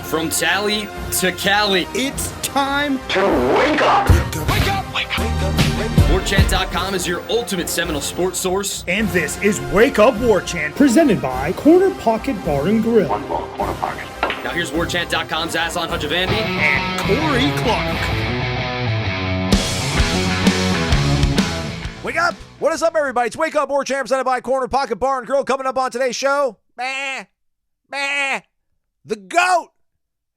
From Tally to Cali, It's time to wake up. Wake up! Wake up! Warchant.com is your ultimate Seminole sports source. And this is Wake Up Warchant, presented by Corner Pocket Bar and Grill. One more corner pocket. Now here's Warchant.com's Aslan Hajavandi And Corey Clark. Wake up! What is up, everybody? It's Wake Up Warchant, presented by Corner Pocket Bar and Grill. Coming up on today's show, the GOAT!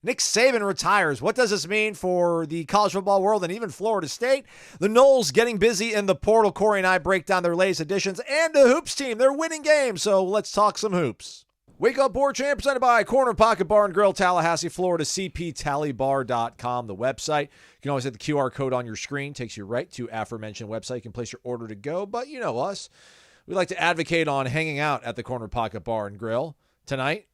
Nick Saban retires. What does this mean for the college football world and even Florida State? The Noles getting busy in the portal. Corey and I break down their latest additions, and the Hoops team. They're winning games, so let's talk some hoops. Wake Up Warchant, presented by Corner Pocket Bar and Grill, Tallahassee, Florida, cptallybar.com, the website. You can always hit the QR code on your screen. Takes you right to aforementioned website. You can place your order to go, but you know us. We like to advocate on hanging out at the Corner Pocket Bar and Grill. Tonight,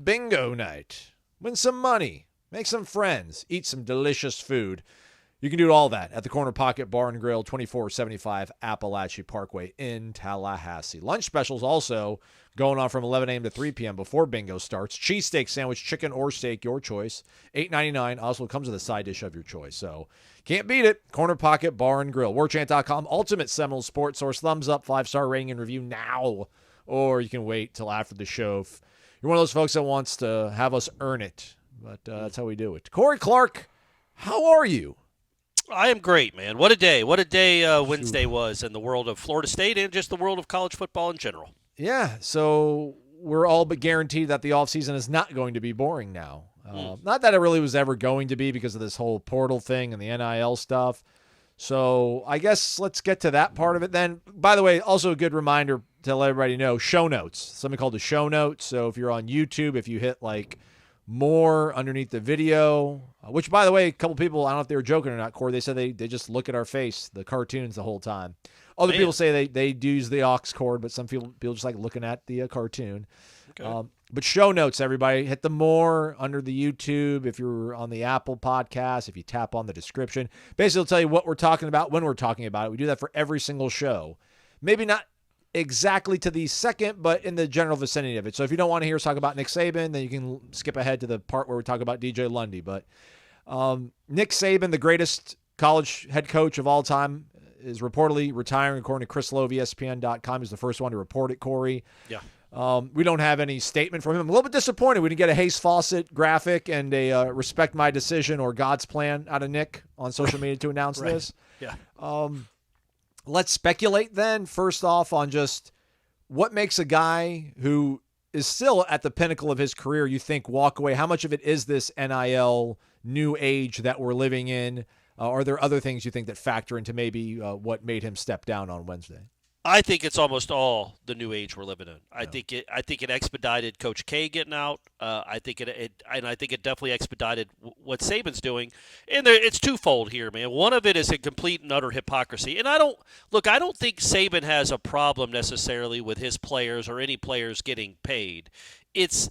bingo night. Win some money, make some friends, eat some delicious food. You can do all that at the Corner Pocket Bar and Grill, 2475 Appalachia Parkway in Tallahassee. Lunch specials also going on from 11 a.m. to 3 p.m. before bingo starts. Cheesesteak sandwich, chicken or steak, your choice. $8.99. Also comes with a side dish of your choice. So can't beat it. Corner Pocket Bar and Grill. Warchant.com, ultimate Seminole sports source. Thumbs up, 5-star rating and review now. Or you can wait till after the show if you're one of those folks that wants to have us earn it. But that's how we do it. Corey Clark, how are you? I am great, man. What a day. What a day Wednesday was in the world of Florida State and just the world of college football in general. Yeah, so we're all but guaranteed that the offseason is not going to be boring now. Not that it really was ever going to be because of this whole portal thing and the NIL stuff. So I guess let's get to that part of it then. By the way, also a good reminder to let everybody know, show notes. Something called the show notes. So if you're on YouTube, if you hit like more underneath the video, which by the way, a couple people, I don't know if they were joking or not, Corey, they said they just look at our face, the cartoons the whole time. Other people say they use the aux cord, but some people just like looking at the cartoon. Okay. But show notes, everybody. Hit the more under the YouTube. If you're on the Apple podcast, if you tap on the description, basically it'll tell you what we're talking about, when we're talking about it. We do that for every single show. Maybe not exactly to the second, but in the general vicinity of it. So if you don't want to hear us talk about Nick Saban, then you can skip ahead to the part where we talk about DJ Lundy. But Nick Saban, the greatest college head coach of all time, is reportedly retiring, according to Chris Lowe of ESPN.com. He's the first one to report it, Corey. Yeah. We don't have any statement from him. I'm a little bit disappointed we didn't get a Hayes Fawcett graphic and a respect my decision or God's plan out of Nick on social media to announce Right. this. Yeah. Let's speculate then, first off, on just what makes a guy who is still at the pinnacle of his career, you think, walk away. How much of it is this NIL new age that we're living in? Are there other things you think that factor into maybe what made him step down on Wednesday? I think it's almost all the new age we're living in. I think it expedited Coach K getting out. I think it definitely expedited what Saban's doing. And it's twofold here, man. One of it is a complete and utter hypocrisy. And I don't think Saban has a problem necessarily with his players or any players getting paid. It's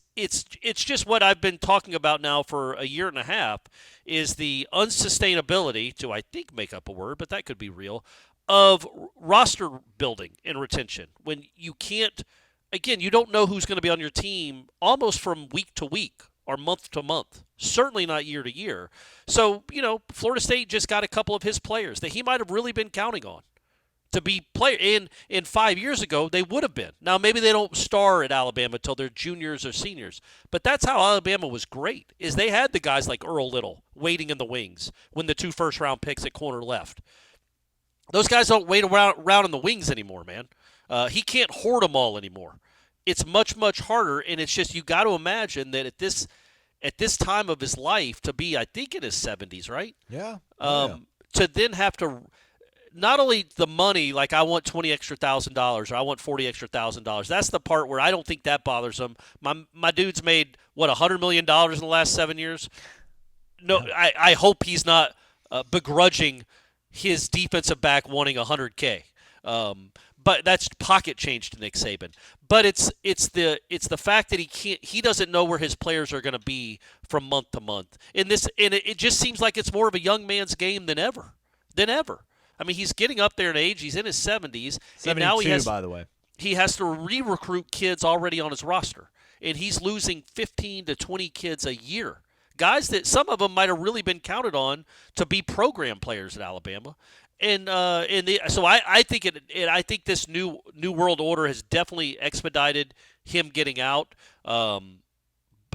just what I've been talking about now for a year and a half is the unsustainability, to I think make up a word, but that could be real, of roster building and retention. When you can't, again, you don't know who's going to be on your team almost from week to week or month to month, certainly not year to year. So, Florida State just got a couple of his players that he might have really been counting on to be player. And 5 years ago, they would have been. Now, maybe they don't star at Alabama until they're juniors or seniors, but that's how Alabama was great, is they had the guys like Earl Little waiting in the wings when the 2 first-round picks at corner left. Those guys don't wait around in the wings anymore, man. He can't hoard them all anymore. It's much, much harder, and it's just you got to imagine that at this time of his life, to be, I think, in his 70s, right? Yeah. To then have to not only the money, like I want $20,000 extra or I want $40,000 extra. That's the part where I don't think that bothers him. My dude's made, $100 million in the last 7 years? No, yeah. I hope he's not begrudging his defensive back wanting $100K. But that's pocket change to Nick Saban. But it's the fact that he doesn't know where his players are going to be from month to month. And it just seems like it's more of a young man's game than ever. I mean, he's getting up there in age. He's in his 70s. 72, and now by the way. He has to re-recruit kids already on his roster. and he's losing 15 to 20 kids a year. Guys that some of them might have really been counted on to be program players at Alabama. So I think I think this new world order has definitely expedited him getting out. And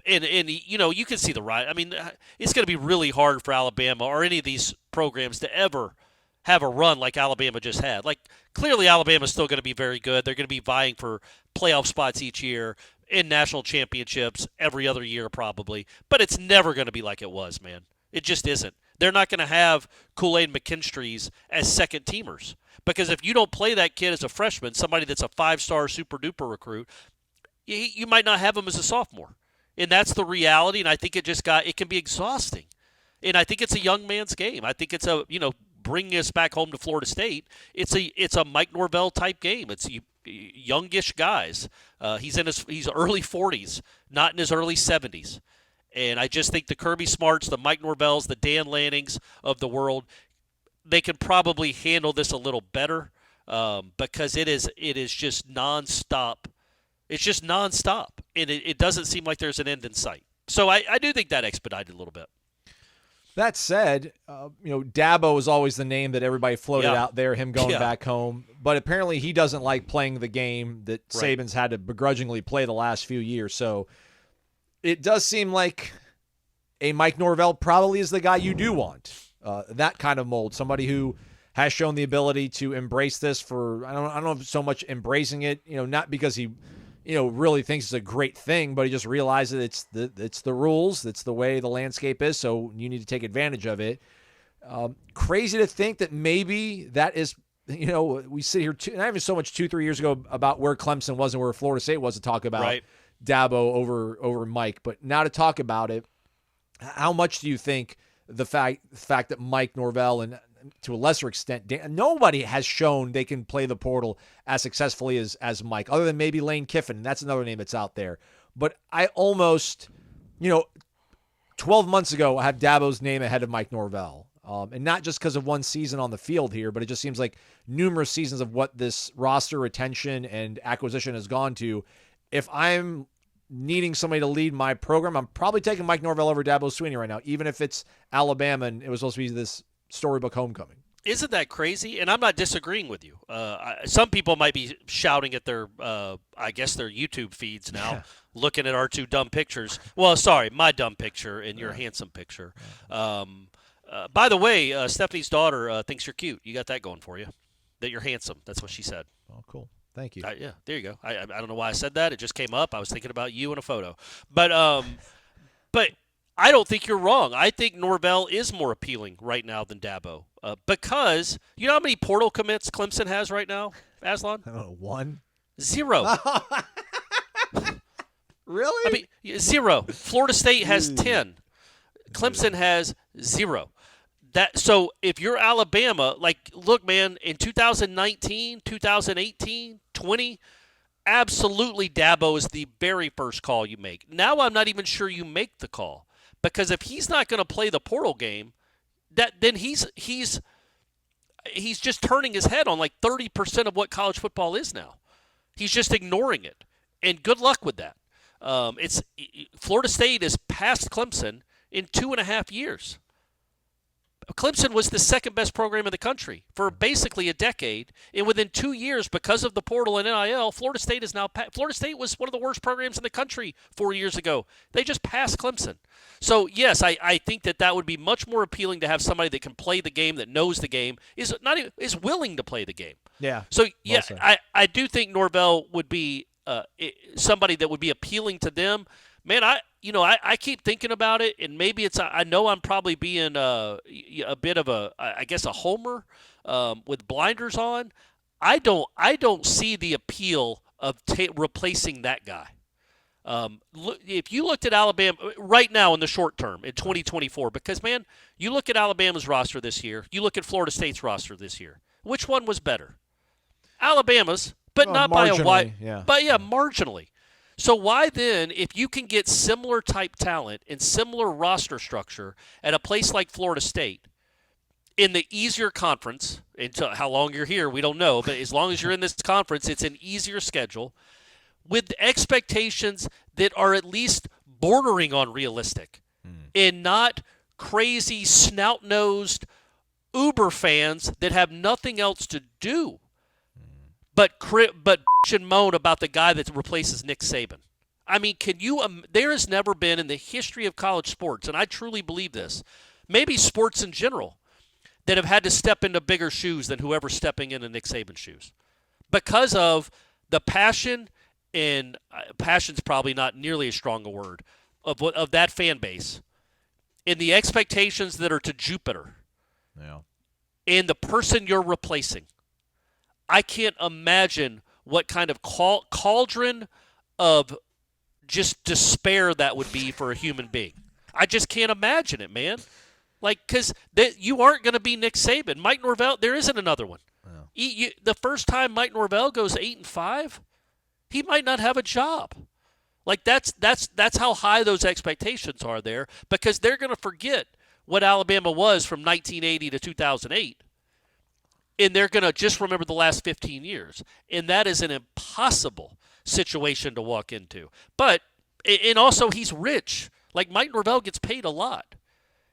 you can see the right. I mean, it's going to be really hard for Alabama or any of these programs to ever have a run like Alabama just had. Like, clearly Alabama's still going to be very good. They're going to be vying for playoff spots each year, in national championships every other year probably. But it's never going to be like it was, man. It just isn't. They're not going to have Kool-Aid McKinstry's as second teamers. Because if you don't play that kid as a freshman, somebody that's a 5-star super-duper recruit, you might not have him as a sophomore. And that's the reality, and I think it can be exhausting. And I think it's a young man's game. I think it's bringing us back home to Florida State. It's a Mike Norvell type game. It's youngish guys. He's early 40s, not in his early 70s. And I just think the Kirby Smarts, the Mike Norvells, the Dan Lannings of the world, they can probably handle this a little better because it is just nonstop. It's just nonstop, and it doesn't seem like there's an end in sight. So I do think that expedited a little bit. That said, Dabo is always the name that everybody floated out there, him going back home. But apparently he doesn't like playing the game that Saban's had to begrudgingly play the last few years. So it does seem like a Mike Norvell probably is the guy you do want. That kind of mold, somebody who has shown the ability to embrace this for, I don't know if so much embracing it, not because he really thinks it's a great thing, but he just realizes it's the rules, it's the way the landscape is, so you need to take advantage of it. Crazy to think that maybe that is, we sit here, not even so much 2-3 years ago about where Clemson was and where Florida State was to talk about Dabo over Mike, but now to talk about it, how much do you think the fact that Mike Norvell and to a lesser extent, nobody has shown they can play the portal as successfully as Mike, other than maybe Lane Kiffin. That's another name that's out there. But I almost, 12 months ago, I had Dabo's name ahead of Mike Norvell. And not just because of one season on the field here, but it just seems like numerous seasons of what this roster retention and acquisition has gone to. If I'm needing somebody to lead my program, I'm probably taking Mike Norvell over Dabo Swinney right now, even if it's Alabama and it was supposed to be this storybook homecoming. Isn't that crazy? And I'm not disagreeing with you. Some people might be shouting at their, I guess their YouTube feeds now, looking at our two dumb pictures. Well, sorry, my dumb picture and your handsome picture. By the way, Stephanie's daughter thinks you're cute. You got that going for you. That you're handsome. That's what she said. Oh, cool. Thank you. Yeah, there you go. I don't know why I said that. It just came up. I was thinking about you in a photo. But I don't think you're wrong. I think Norvell is more appealing right now than Dabo because you know how many portal commits Clemson has right now, Aslan? I don't know, 1? 0. Really? I mean, 0. Florida State has 10. Clemson has 0. So if you're Alabama, look, man, in 2019, 2018, 20, absolutely Dabo is the very first call you make. Now I'm not even sure you make the call. Because if he's not going to play the portal game, then he's just turning his head on 30% of what college football is now. He's just ignoring it, and good luck with that. Florida State is past Clemson in 2.5 years. Clemson was the second best program in the country for basically a decade, and within 2 years, because of the portal and NIL, Florida State is now. Florida State was one of the worst programs in the country 4 years ago. They just passed Clemson. So yes, I think that would be much more appealing to have somebody that can play the game, that knows the game, is willing to play the game. Yeah. So yeah, I do think Norvell would be somebody that would be appealing to them. Man, I keep thinking about it, and maybe I know I'm probably being a bit of a homer with blinders on. I don't see the appeal of replacing that guy. If you looked at Alabama right now in the short term in 2024, because man, you look at Alabama's roster this year, you look at Florida State's roster this year. Which one was better? Alabama's, but not by a wide, but marginally. So why then, if you can get similar type talent and similar roster structure at a place like Florida State in the easier conference, until how long you're here, we don't know, but as long as you're in this conference, it's an easier schedule with expectations that are at least bordering on realistic and not crazy snout-nosed Uber fans that have nothing else to do but bitch and moan about the guy that replaces Nick Saban. I mean, there has never been in the history of college sports, and I truly believe this, maybe sports in general, that have had to step into bigger shoes than whoever's stepping into Nick Saban's shoes because of the passion, and passion's probably not nearly as strong a word, of that fan base, and the expectations that are to Jupiter, and the person you're replacing. I can't imagine what kind of cauldron of just despair that would be for a human being. I just can't imagine it, man. Like, because you aren't going to be Nick Saban. Mike Norvell, there isn't another one. The first time Mike Norvell goes 8-5, he might not have a job. Like, that's how high those expectations are there, because they're going to forget what Alabama was from 1980 to 2008. And they're going to just remember the last 15 years. And that is an impossible situation to walk into. But, and also he's rich. Like, Mike Norvell gets paid a lot.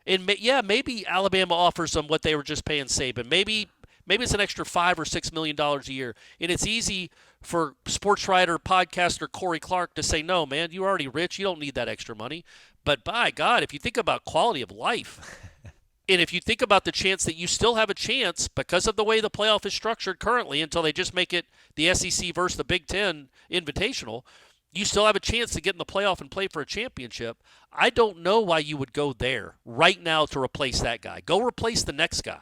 And, maybe Alabama offers them what they were just paying Saban. Maybe it's an extra $5 or $6 million a year. And it's easy for sports writer, podcaster Corey Clark to say, no, man, you're already rich. You don't need that extra money. But by God, if you think about quality of life, and if you think about the chance that you still have a chance because of the way the playoff is structured currently until they just make it the SEC versus the Big Ten Invitational, you still have a chance to get in the playoff and play for a championship. I don't know why you would go there right now to replace that guy. Go replace the next guy.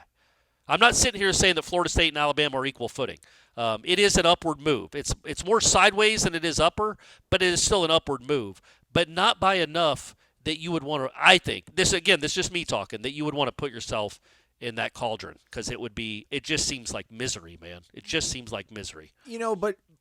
I'm not sitting here saying that Florida State and Alabama are equal footing. It is an upward move. It's more sideways than it is upper, but it is still an upward move. But not by enough that you would want to, I think, this is just me talking, that you would want to put yourself in that cauldron, because it just seems like misery, man. It just seems like misery.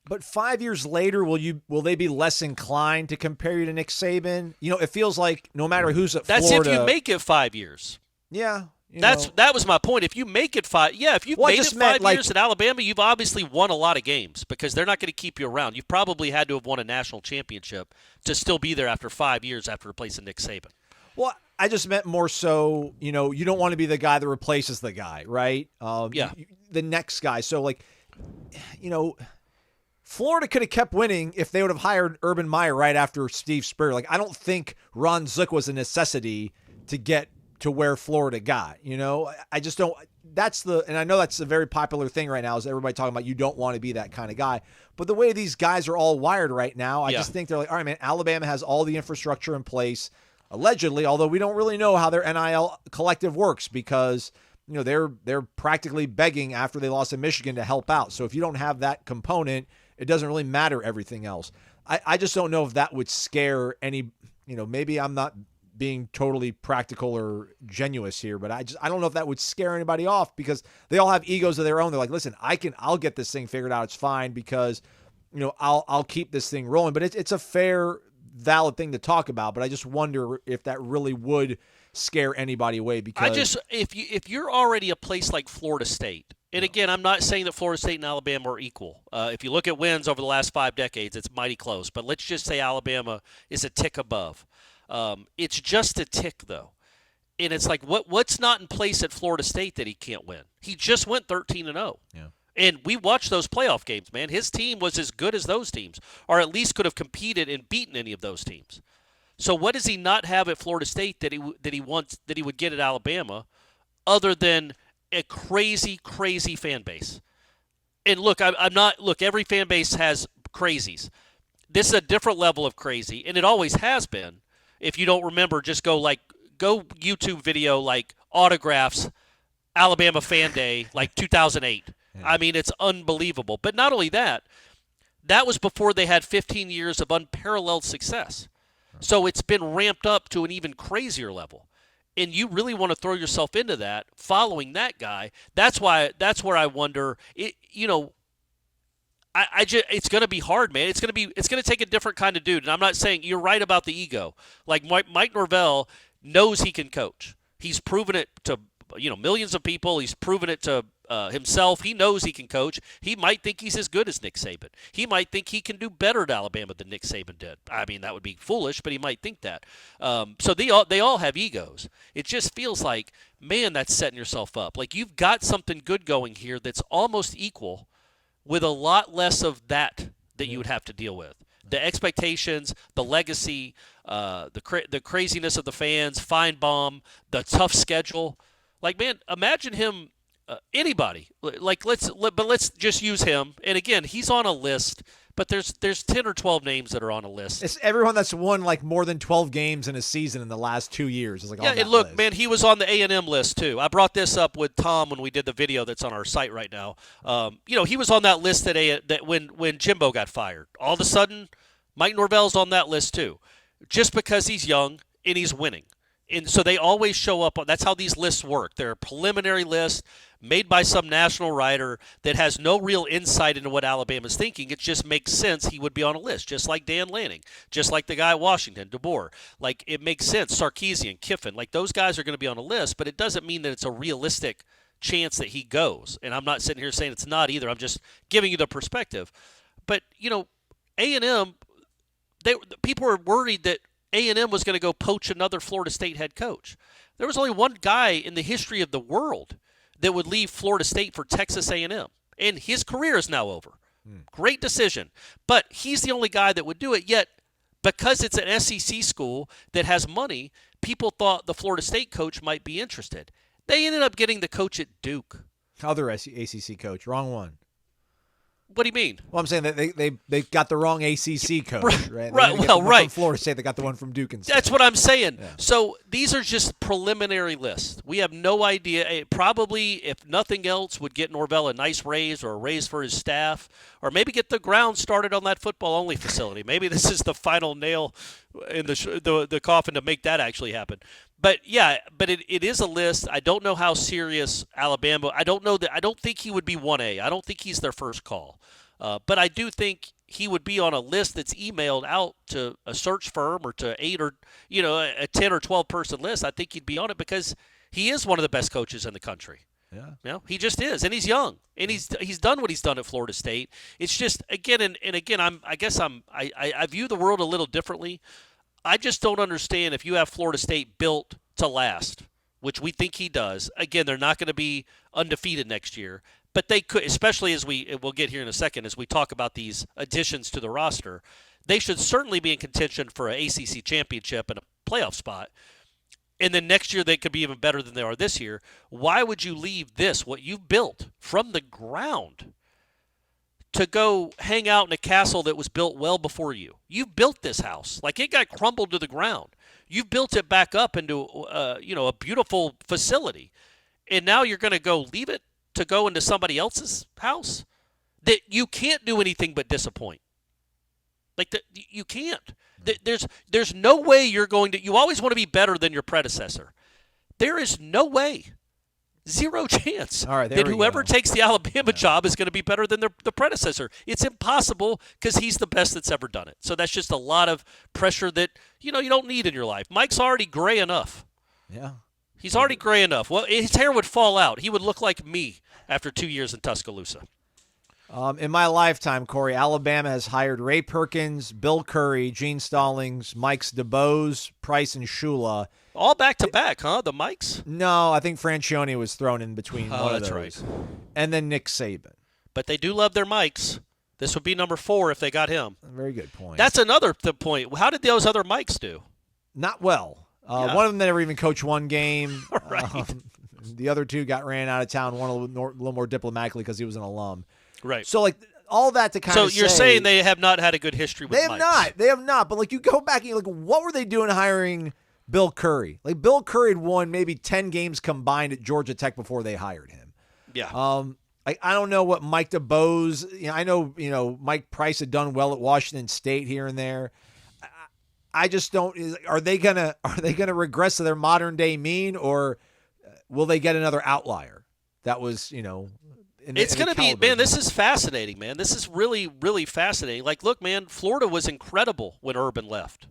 But 5 years later, will they be less inclined to compare you to Nick Saban? It feels like no matter who's at Florida. That's if you make it 5 years. Yeah. That was my point. If you make it 5, if you've made it 5 years at Alabama, you've obviously won a lot of games, because they're not going to keep you around. You've probably had to have won a national championship to still be there after 5 years after replacing Nick Saban. Well, I just meant more so, you don't want to be the guy that replaces the guy, right? The next guy. So, Florida could have kept winning if they would have hired Urban Meyer right after Steve Spurrier. I don't think Ron Zook was a necessity to get to where Florida got. I just don't. And I know that's a very popular thing right now, is everybody talking about you don't want to be that kind of guy. But the way these guys are all wired right now, I just think they're like, all right, man, Alabama has all the infrastructure in place, allegedly, although we don't really know how their NIL collective works, because they're practically begging after they lost to Michigan to help out. So if you don't have that component, it doesn't really matter everything else. I just don't know if that would scare any, maybe I'm not being totally practical or genuous here, but I don't know if that would scare anybody off, because they all have egos of their own. They're like, listen, I'll get this thing figured out. It's fine, because, I'll keep this thing rolling. But it's a fair, valid thing to talk about. But I just wonder if that really would scare anybody away, because if you're already a place like Florida State, and again, I'm not saying that Florida State and Alabama are equal. If you look at wins over the last 5 decades, it's mighty close. But let's just say Alabama is a tick above. It's just a tick, though. And it's like, what's not in place at Florida State that he can't win? He just went 13-0. Yeah. And we watched those playoff games, man. His team was as good as those teams, or at least could have competed and beaten any of those teams. So what does he not have at Florida State that he would get at Alabama, other than a crazy, crazy fan base? And look, every fan base has crazies. This is a different level of crazy, and it always has been. If you don't remember, just go YouTube video autographs, Alabama Fan Day, 2008. Yeah. I mean, it's unbelievable. But not only that, that was before they had 15 years of unparalleled success. So it's been ramped up to an even crazier level. And you really want to throw yourself into that, following that guy. That's where I wonder, it's going to be hard, man. It's going to take a different kind of dude. And I'm not saying you're right about the ego. Like Mike Norvell knows he can coach. He's proven it to millions of people. He's proven it to himself. He knows he can coach. He might think he's as good as Nick Saban. He might think he can do better at Alabama than Nick Saban did. I mean, that would be foolish, but he might think that. So they all have egos. It just feels like, man, that's setting yourself up. Like you've got something good going here that's almost equal with a lot less of that you would have to deal with. The expectations, the legacy, the craziness of the fans, Feinbaum, the tough schedule. Like, man, imagine him, anybody. Like, let's just use him. And again, he's on a list, but there's 10 or 12 names that are on a list. It's everyone that's won like more than 12 games in a season in the last 2 years. It's like on that and look, list. man, he was on the A&M list too. I brought this up with Tom when we did the video that's on our site right now. He was on that list that when Jimbo got fired. All of a sudden, Mike Norvell's on that list too, just because he's young and he's winning. And so they always show up. That's how these lists work. They're a preliminary list made by some national writer that has no real insight into what Alabama's thinking. It just makes sense he would be on a list, just like Dan Lanning, just like the guy at Washington, DeBoer. Like, it makes sense. Sarkisian, Kiffin, like those guys are going to be on a list, but it doesn't mean that it's a realistic chance that he goes. And I'm not sitting here saying it's not either. I'm just giving you the perspective. But, A&M, people were worried that A&M was going to go poach another Florida State head coach. There was only one guy in the history of the world that would leave Florida State for Texas A&M, and his career is now over. Great decision. But he's the only guy that would do it, yet because it's an SEC school that has money, people thought the Florida State coach might be interested. They ended up getting the coach at Duke. Other ACC coach, wrong one. What do you mean? Well, I'm saying that they got the wrong ACC coach, right? Right. From Florida State, they got the one from Duke instead. That's what I'm saying. Yeah. So these are just preliminary lists. We have no idea. It probably, if nothing else, would get Norvell a nice raise or a raise for his staff, or maybe get the ground started on that football-only facility. Maybe this is the final nail in the coffin to make that actually happen. But it is a list. I don't know how serious Alabama. I don't think he would be 1A. I don't think he's their first call. But I do think he would be on a list that's emailed out to a search firm or to a 10 or 12 person list. I think he'd be on it because he is one of the best coaches in the country. Yeah. He just is, and he's young, and he's done what he's done at Florida State. It's just again, I view the world a little differently. I just don't understand if you have Florida State built to last, which we think he does. Again, they're not going to be undefeated next year, but they could, especially as we'll get here in a second as we talk about these additions to the roster. They should certainly be in contention for an ACC championship and a playoff spot. And then next year they could be even better than they are this year. Why would you leave this, what you've built from the ground, to go hang out in a castle that was built well before you? You've built this house. Like, it got crumbled to the ground. You've built it back up into a beautiful facility. And now you're going to go leave it to go into somebody else's house that you can't do anything but disappoint. Like, you can't. There's no way you're going to – you always want to be better than your predecessor. There is no way. Zero chance that whoever takes the Alabama job is going to be better than the predecessor. It's impossible because he's the best that's ever done it. So that's just a lot of pressure that, you don't need in your life. Mike's already gray enough. Yeah. He's already gray enough. Well, his hair would fall out. He would look like me after 2 years in Tuscaloosa. In my lifetime, Corey, Alabama has hired Ray Perkins, Bill Curry, Gene Stallings, Mike's DeBose, Price, and Shula. All back-to-back, huh? The Mikes? No, I think Francione was thrown in between one of those. That's right. And then Nick Saban. But they do love their Mikes. This would be number 4 if they got him. Very good point. That's another point. How did those other Mikes do? Not well. One of them never even coached one game. Right. The other two got ran out of town, one a little more diplomatically because he was an alum. Right. So, all that to kind of say. So you're saying they have not had a good history with Mikes. They have not. But, you go back and you're like, what were they doing hiring Bill Curry? Bill Curry had won maybe 10 games combined at Georgia Tech before they hired him. Yeah. I don't know what Mike DeBose, I know, Mike Price had done well at Washington State here and there. I just don't. Are they gonna regress to their modern day mean, or will they get another outlier? That was, it's going to be, man, this is fascinating, man. This is really, really fascinating. Look, man, Florida was incredible when Urban left.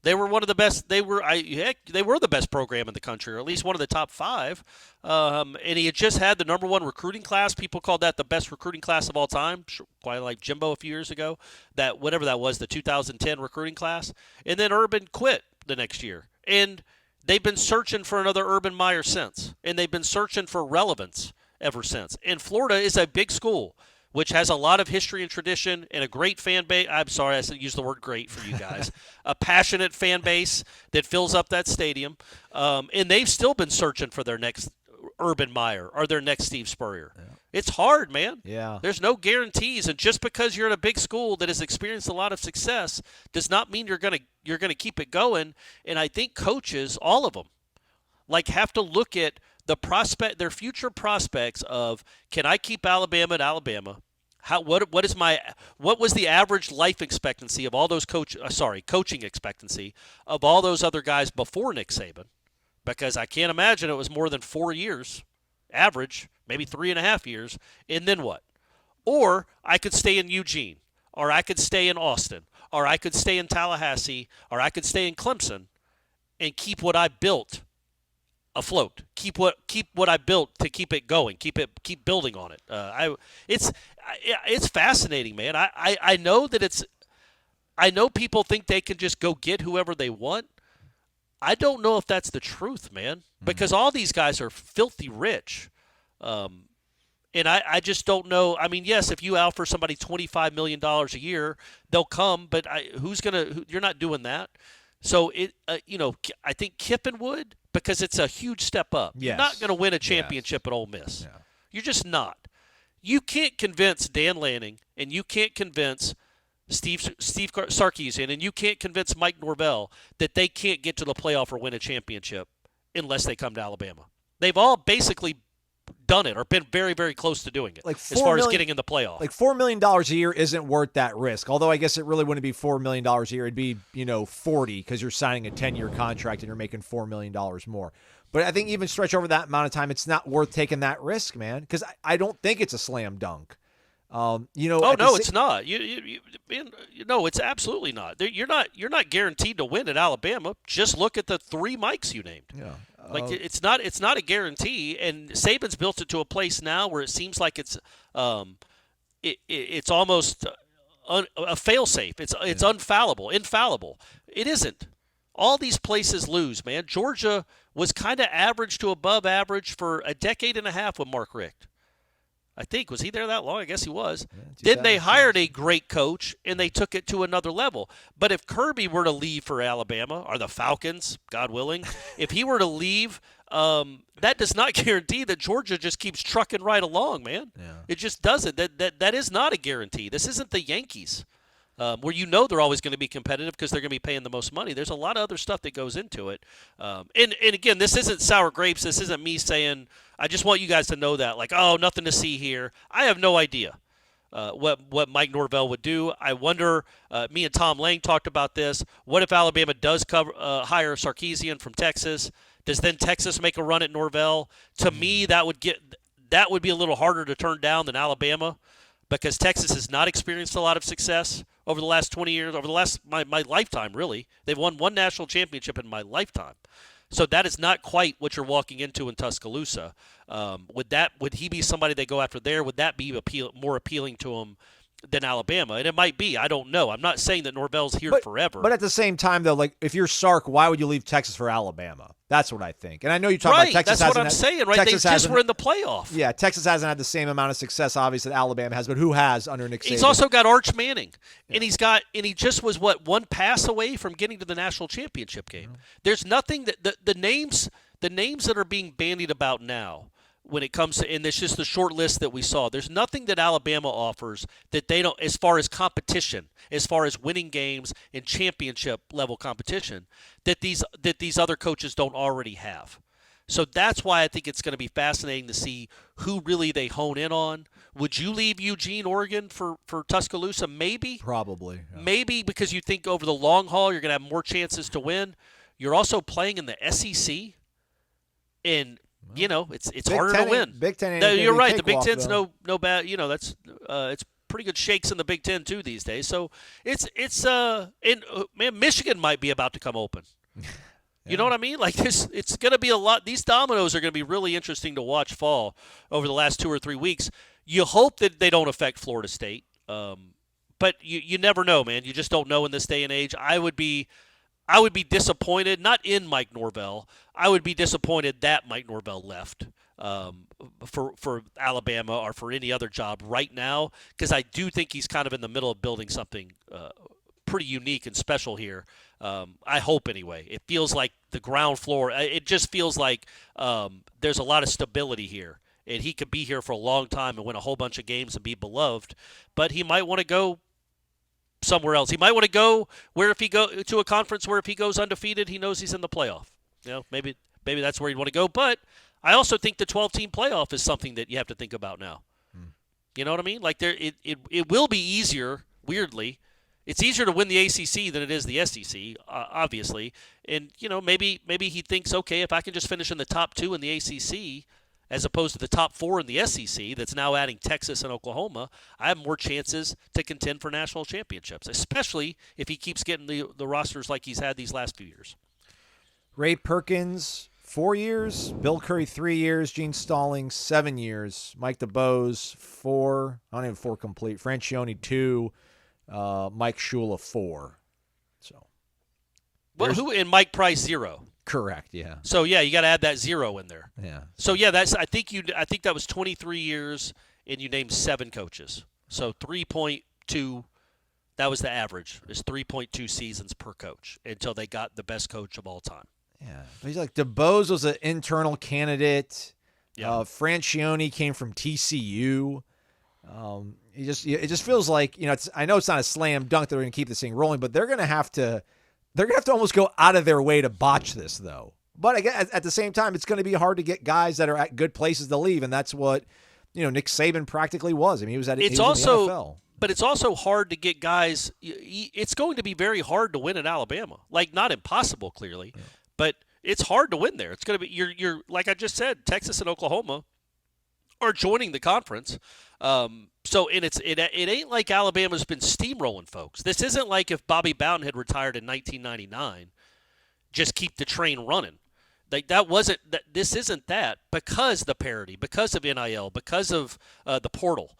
They were one of the best. They were the best program in the country, or at least one of the top 5. And he had just had the #1 recruiting class. People called that the best recruiting class of all time, quite like Jimbo a few years ago. That whatever that was, the 2010 recruiting class. And then Urban quit the next year, and they've been searching for another Urban Meyer since, and they've been searching for relevance ever since. And Florida is a big school, which has a lot of history and tradition and a great fan base. I'm sorry, I used the word great for you guys. A passionate fan base that fills up that stadium. And they've still been searching for their next Urban Meyer or their next Steve Spurrier. Yeah. It's hard, man. Yeah. There's no guarantees. And just because you're in a big school that has experienced a lot of success does not mean you're gonna keep it going. And I think coaches, all of them, have to look at their future prospects of, can I keep Alabama at Alabama? What was the average life expectancy of all those coaching expectancy of all those other guys before Nick Saban? Because I can't imagine it was more than 4 years average, maybe 3.5 years, and then what? Or I could stay in Eugene, or I could stay in Austin, or I could stay in Tallahassee, or I could stay in Clemson and keep what I built afloat. Keep what I built to keep it going. Keep building on it. It's fascinating, man. I know that I know people think they can just go get whoever they want. I don't know if that's the truth, man, because all these guys are filthy rich. And I just don't know. I mean, yes, if you offer somebody $25 million a year, they'll come, but you're not doing that. So I think Kiffin would, because it's a huge step up. Yes. You're not going to win a championship at Ole Miss. Yeah. You're just not. You can't convince Dan Lanning, and you can't convince Steve Sarkisian, and you can't convince Mike Norvell that they can't get to the playoff or win a championship unless they come to Alabama. They've all basically done it or been very, very close to doing it as far as getting in the playoff. $4 million a year isn't worth that risk. Although I guess it really wouldn't be $4 million a year. It'd be, 40 because you're signing a 10-year contract and you're making $4 million more. But I think even stretch over that amount of time, it's not worth taking that risk, man, because I don't think it's a slam dunk. It's not. It's absolutely not. You're not guaranteed to win at Alabama. Just look at the 3 mics you named. Yeah. It's not a guarantee, and Saban's built it to a place now where it seems like it's almost a fail-safe. It's infallible. It isn't. All these places lose, man. Georgia was kind of average to above average for a decade and a half with Mark Richt. I think. Was he there that long? I guess he was. Yeah, then they hired a great coach, and they took it to another level. But if Kirby were to leave for Alabama, or the Falcons, God willing, if he were to leave, that does not guarantee that Georgia just keeps trucking right along, man. Yeah. It just doesn't. That is not a guarantee. This isn't the Yankees, where they're always going to be competitive because they're going to be paying the most money. There's a lot of other stuff that goes into it. And again, this isn't sour grapes. This isn't me saying – I just want you guys to know that, nothing to see here. I have no idea what Mike Norvell would do. I wonder, me and Tom Lang talked about this, what if Alabama does hire Sarkisian from Texas? Does then Texas make a run at Norvell? To me, that would be a little harder to turn down than Alabama, because Texas has not experienced a lot of success over the last 20 years, over the last my lifetime, really. They've won one national championship in my lifetime. So that is not quite what you're walking into in Tuscaloosa. Would he be somebody they go after there? Would that be more appealing to him than Alabama? And it might be. I don't know. I'm not saying that Norvell's here forever. But at the same time, though, if you're Sark, why would you leave Texas for Alabama? That's what I think. And I know you talk about Texas. That's what I'm saying, right? They just were in the playoff. Yeah, Texas hasn't had the same amount of success, obviously, that Alabama has, but who has under Nick Saban? He's also got Arch Manning, and he just was one pass away from getting to the national championship game. There's nothing that the names that are being bandied about now, when it comes to, and it's just the short list that we saw, there's nothing that Alabama offers that they don't, as far as competition, as far as winning games and championship level competition, that these other coaches don't already have. So that's why I think it's going to be fascinating to see who really they hone in on. Would you leave Eugene, Oregon for Tuscaloosa? Maybe. Probably. Yeah. Maybe because you think over the long haul you're going to have more chances to win. You're also playing in the SEC, and it's harder to win. Big Ten. You're right. The Big Ten's no bad. That's it's pretty good shakes in the Big Ten too these days. So man, Michigan might be about to come open. You know what I mean? Like this, it's going to be a lot. These dominoes are going to be really interesting to watch fall over the last 2 or 3 weeks. You hope that they don't affect Florida State, but you never know, man. You just don't know in this day and age. I would be disappointed, not in Mike Norvell. I would be disappointed that Mike Norvell left for Alabama or for any other job right now, because I do think he's kind of in the middle of building something pretty unique and special here. I hope anyway. It feels like the ground floor. It just feels like there's a lot of stability here, and he could be here for a long time and win a whole bunch of games and be beloved. But he might want to go somewhere else. He might want to go where if he go to a conference where if he goes undefeated, he knows he's in the playoff. You know, maybe that's where he'd want to go. But I also think the 12-team playoff is something that you have to think about now. You know what I mean? Like it will be easier. Weirdly, it's easier to win the ACC than it is the SEC, obviously. And you know, maybe he thinks, okay, if I can just finish in the top 2 in the ACC, as opposed to the top 4 in the SEC that's now adding Texas and Oklahoma, I have more chances to contend for national championships, especially if he keeps getting the rosters like he's had these last few years. Ray Perkins, 4 years. Bill Curry, 3 years. Gene Stallings, 7 years. Mike DeBose, 4. I don't even 4 complete. Francione, 2. Mike Shula, 4. So, well, who and Mike Price, 0. Correct. Yeah. So yeah, you got to add that 0 in there. Yeah. So yeah, I think that was 23 years, and you named 7 coaches. So 3.2. That was the average. It's 3.2 seasons per coach until they got the best coach of all time. Yeah. He's like DeBose was an internal candidate. Yeah. Francione came from TCU. It just feels like, you know, I know it's not a slam dunk that they're going to keep this thing rolling, but they're going to have to almost go out of their way to botch this, though. But again, at the same time, it's going to be hard to get guys that are at good places to leave, and that's what, you know, Nick Saban practically was. I mean, he was in the NFL. But it's also hard to get guys. It's going to be very hard to win in Alabama. Like, not impossible, clearly, but it's hard to win there. It's going to be you're like I just said, Texas and Oklahoma are joining the conference. So it ain't like Alabama's been steamrolling folks. This isn't like if Bobby Bowden had retired in 1999, just keep the train running. Like this isn't that, because the parity, because of NIL, because of the portal,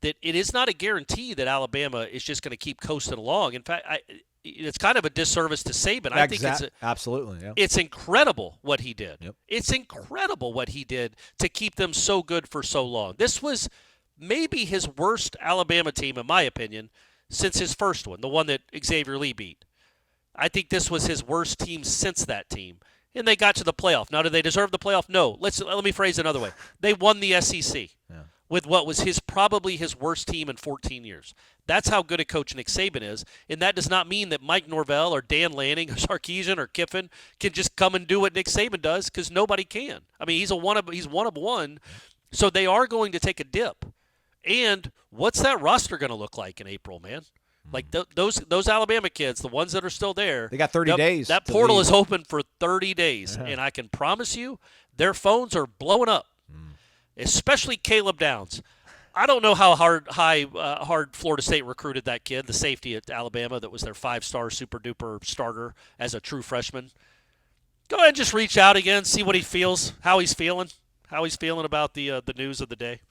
that it is not a guarantee that Alabama is just going to keep coasting along. In fact, it's kind of a disservice to Saban. I think absolutely. Yeah. It's incredible what he did. Yep. It's incredible what he did to keep them so good for so long. This was maybe his worst Alabama team, in my opinion, since his first one, the one that Xavier Lee beat. I think this was his worst team since that team. And they got to the playoff. Now, do they deserve the playoff? No. Let me phrase it another way. They won the SEC with what was probably his worst team in 14 years. That's how good a coach Nick Saban is. And that does not mean that Mike Norvell or Dan Lanning or Sarkisian or Kiffin can just come and do what Nick Saban does, because nobody can. I mean, he's one of one. So they are going to take a dip. And what's that roster going to look like in April, man? Like those Alabama kids, the ones that are still there. They got 30 days. That portal is open for 30 days. And I can promise you their phones are blowing up, especially Caleb Downs. I don't know how hard Florida State recruited that kid, the safety at Alabama that was their 5-star super-duper starter as a true freshman. Go ahead and just reach out again, see what he feels, how he's feeling about the news of the day.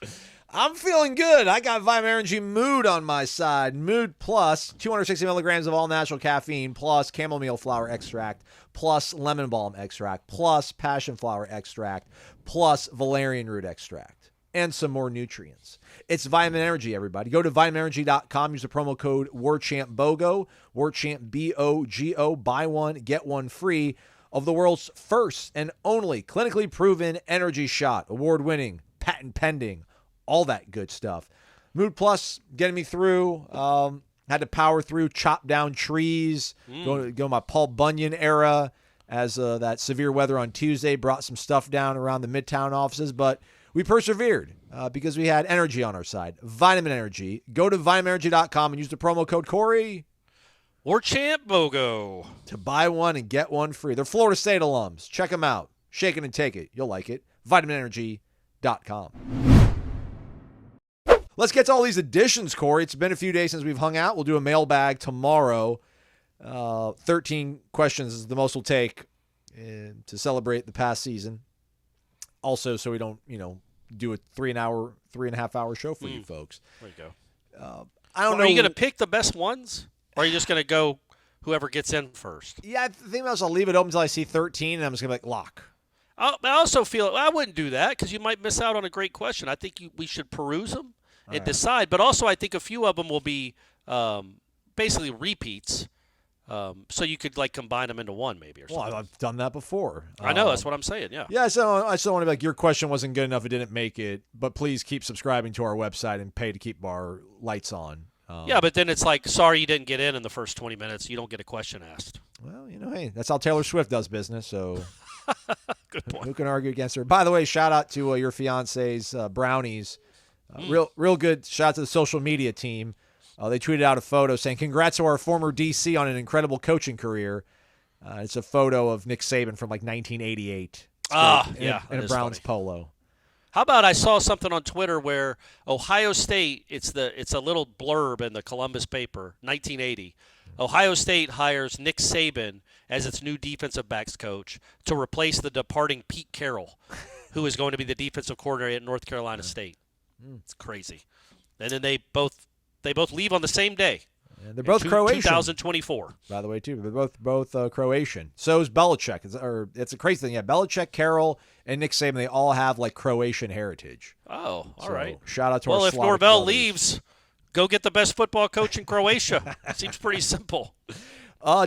I'm feeling good. I got Vitamin Energy Mood on my side. Mood Plus, 260 milligrams of all-natural caffeine, plus chamomile flower extract, plus lemon balm extract, plus passion flower extract, plus valerian root extract, and some more nutrients. It's Vitamin Energy, everybody. Go to vitaminenergy.com. Use the promo code WARCHANTBOGO, WARCHANT BOGO. Buy one, get one free of the world's first and only clinically proven energy shot. Award-winning, patent-pending, all that good stuff. Mood Plus getting me through. Had to power through, chop down trees, go my Paul Bunyan era as that severe weather on Tuesday brought some stuff down around the Midtown offices, but we persevered because we had energy on our side. Vitamin Energy. Go to vitaminenergy.com and use the promo code Corey. WARCHANT BOGO. To buy one and get one free. They're Florida State alums. Check them out. Shake it and take it. You'll like it. vitaminenergy.com. Let's get to all these additions, Corey. It's been a few days since we've hung out. We'll do a mailbag tomorrow. 13 questions is the most we'll take to celebrate the past season. Also, so we don't, do a 3.5 hour show for you folks. There you go. I don't know. Are you going to pick the best ones? Or are you just going to go whoever gets in first? Yeah, I think I'll leave it open until I see 13, and I'm just going to be like, lock. I also feel I wouldn't do that because you might miss out on a great question. I think we should peruse them and decide. But also, I think a few of them will be basically repeats. So you could combine them into one maybe or something. Well, I've done that before. I know. That's what I'm saying, yeah. Yeah, so I still want to be like, your question wasn't good enough. It didn't make it. But please keep subscribing to our website and pay to keep our lights on. Yeah, but then it's like, sorry you didn't get in the first 20 minutes. You don't get a question asked. Well, hey, that's how Taylor Swift does business, so Good point. who can argue against her? By the way, shout out to your fiance's brownies. Real good. Shout out to the social media team. They tweeted out a photo saying, congrats to our former DC on an incredible coaching career. It's a photo of Nick Saban from 1988. In a Browns polo. How about I saw something on Twitter where Ohio State, it's a little blurb in the Columbus paper, 1980. Ohio State hires Nick Saban as its new defensive backs coach to replace the departing Pete Carroll, who is going to be the defensive coordinator at North Carolina State. It's crazy. And then they both leave on the same day. And they're both Croatian. 2024. By the way, too. They're both Croatian. So is Belichick. It's a crazy thing. Yeah, Belichick, Carroll, and Nick Saban, they all have Croatian heritage. Oh, all right. Shout out to our Well, if Slavic Norvell brothers. leaves, go get the best football coach in Croatia. Seems pretty simple.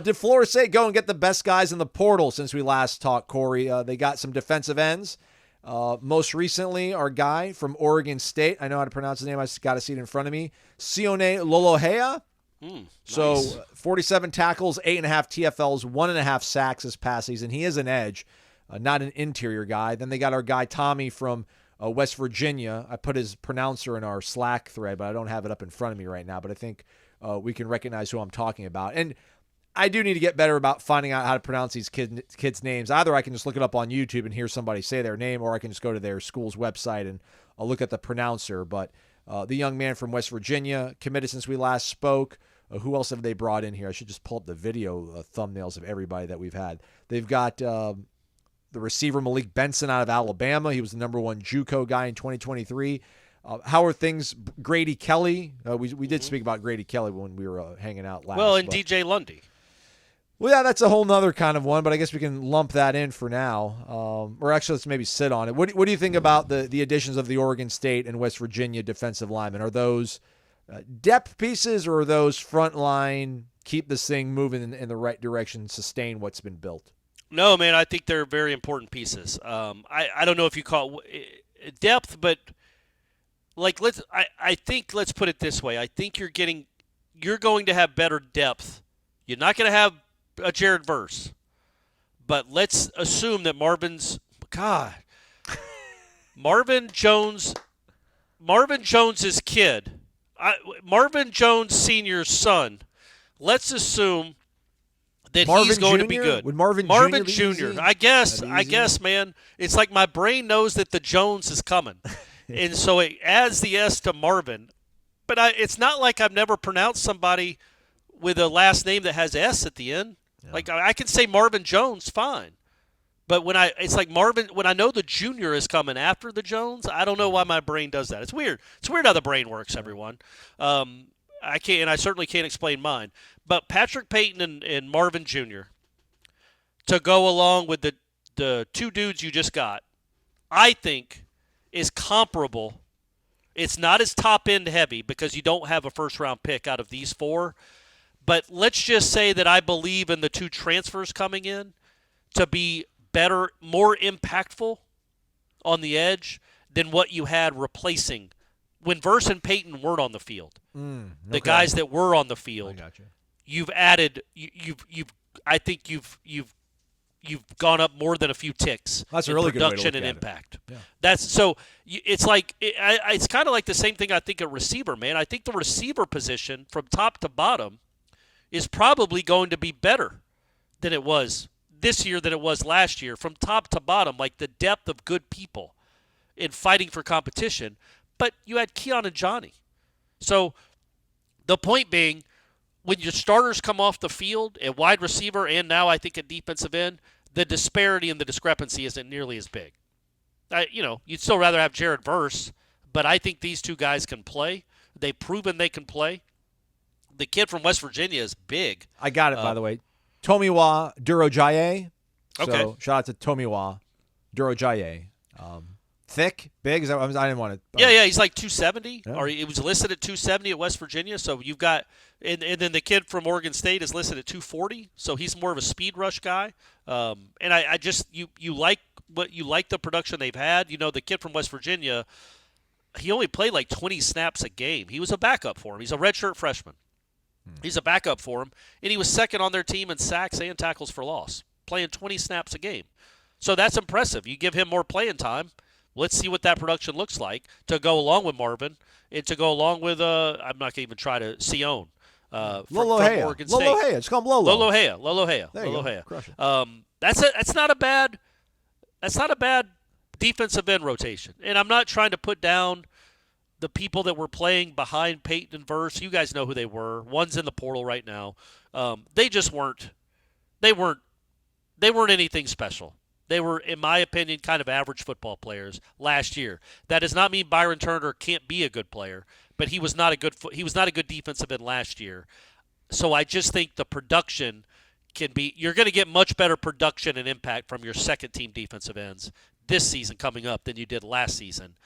Did Florida State go and get the best guys in the portal since we last talked, Corey? They got some defensive ends. Most recently, our guy from Oregon State. I know how to pronounce his name. I just got to see it in front of me. Sione Lolohea. So Nice. 47 tackles, 8.5 TFLs, 1.5 sacks this past season. He is an edge, not an interior guy. Then they got our guy Tommy from West Virginia. I put his pronouncer in our Slack thread, but I don't have it up in front of me right now. But I think we can recognize who I'm talking about. And I do need to get better about finding out how to pronounce these kids' names. Either I can just look it up on YouTube and hear somebody say their name, or I can just go to their school's website and I'll look at the pronouncer. But the young man from West Virginia, committed since we last spoke. Who else have they brought in here? I should just pull up the video thumbnails of everybody that we've had. They've got the receiver Malik Benson out of Alabama. He was the number one JUCO guy in 2023. How are things? Grady Kelly. We did speak about Grady Kelly when we were hanging out last. Well, and DJ Lundy. Well, yeah, that's a whole nother kind of one, but I guess we can lump that in for now. Or actually, let's maybe sit on it. What do you think about the additions of the Oregon State and West Virginia defensive linemen? Are those depth pieces, or are those front line, keep this thing moving in the right direction, sustain what's been built? No, man, I think they're very important pieces. I don't know if you call it depth, but I think let's put it this way. I think you're going to have better depth. You're not going to have a Jared Verse, but let's assume that Marvin Jones's kid, Marvin Jones Sr.'s son, let's assume that he's going to be good. Would Marvin Jr. I guess, man. It's like my brain knows that the Jones is coming. And so it adds the S to Marvin. But it's not like I've never pronounced somebody with a last name that has S at the end. Yeah. Like I can say Marvin Jones, fine. But when I know the junior is coming after the Jones, I don't know why my brain does that. It's weird. It's weird how the brain works, everyone. I certainly can't explain mine. But Patrick Payton and Marvin Jr. to go along with the two dudes you just got, I think is comparable. It's not as top-end heavy because you don't have a first-round pick out of these four. But let's just say that I believe in the two transfers coming in to be better, more impactful on the edge than what you had replacing when Verse and Payton weren't on the field. The guys that were on the field, you've added. I think you've gone up more than a few ticks. That's a in really production good way to and look at impact. Yeah. That's so. It's like it's kind of like the same thing I think at receiver, man. I think the receiver position from top to bottom is probably going to be better than it was this year than it was last year, from top to bottom, like the depth of good people in fighting for competition. But you had Keon and Johnny. So the point being, when your starters come off the field at wide receiver and now I think at defensive end, the disparity and the discrepancy isn't nearly as big. You'd still rather have Jared Verse, but I think these two guys can play. They've proven they can play. The kid from West Virginia is big. I got it, by the way. Tomiwa Durojaye. Okay. So shout out to Tomiwa Durojaye. Thick, big. Is that, I didn't want to. Yeah, he's like 270, Yeah. or he was listed at 270 at West Virginia. So you've got, and then the kid from Oregon State is listed at 240. So he's more of a speed rush guy. And I just you like the production they've had. The kid from West Virginia, he only played like 20 snaps a game. He was a backup for him. He's a redshirt freshman. He's a backup for him, and he was second on their team in sacks and tackles for loss, playing 20 snaps a game. So that's impressive. You give him more playing time. Let's see what that production looks like to go along with Marvin and to go along with, I'm not going to even try to, Sion from Oregon State. Lolo Hea. Just call him Lolo. Lolo Hea. There you go. Crush it. That's not a bad defensive end rotation. And I'm not trying to put down the people that were playing behind Peyton and Verse. You guys know who they were. One's in the portal right now. They just weren't. They weren't anything special. They were, in my opinion, kind of average football players last year. That does not mean Byron Turner can't be a good player, but he was not a good defensive end last year. So I just think the production can be. You're going to get much better production and impact from your second team defensive ends this season coming up than you did last season.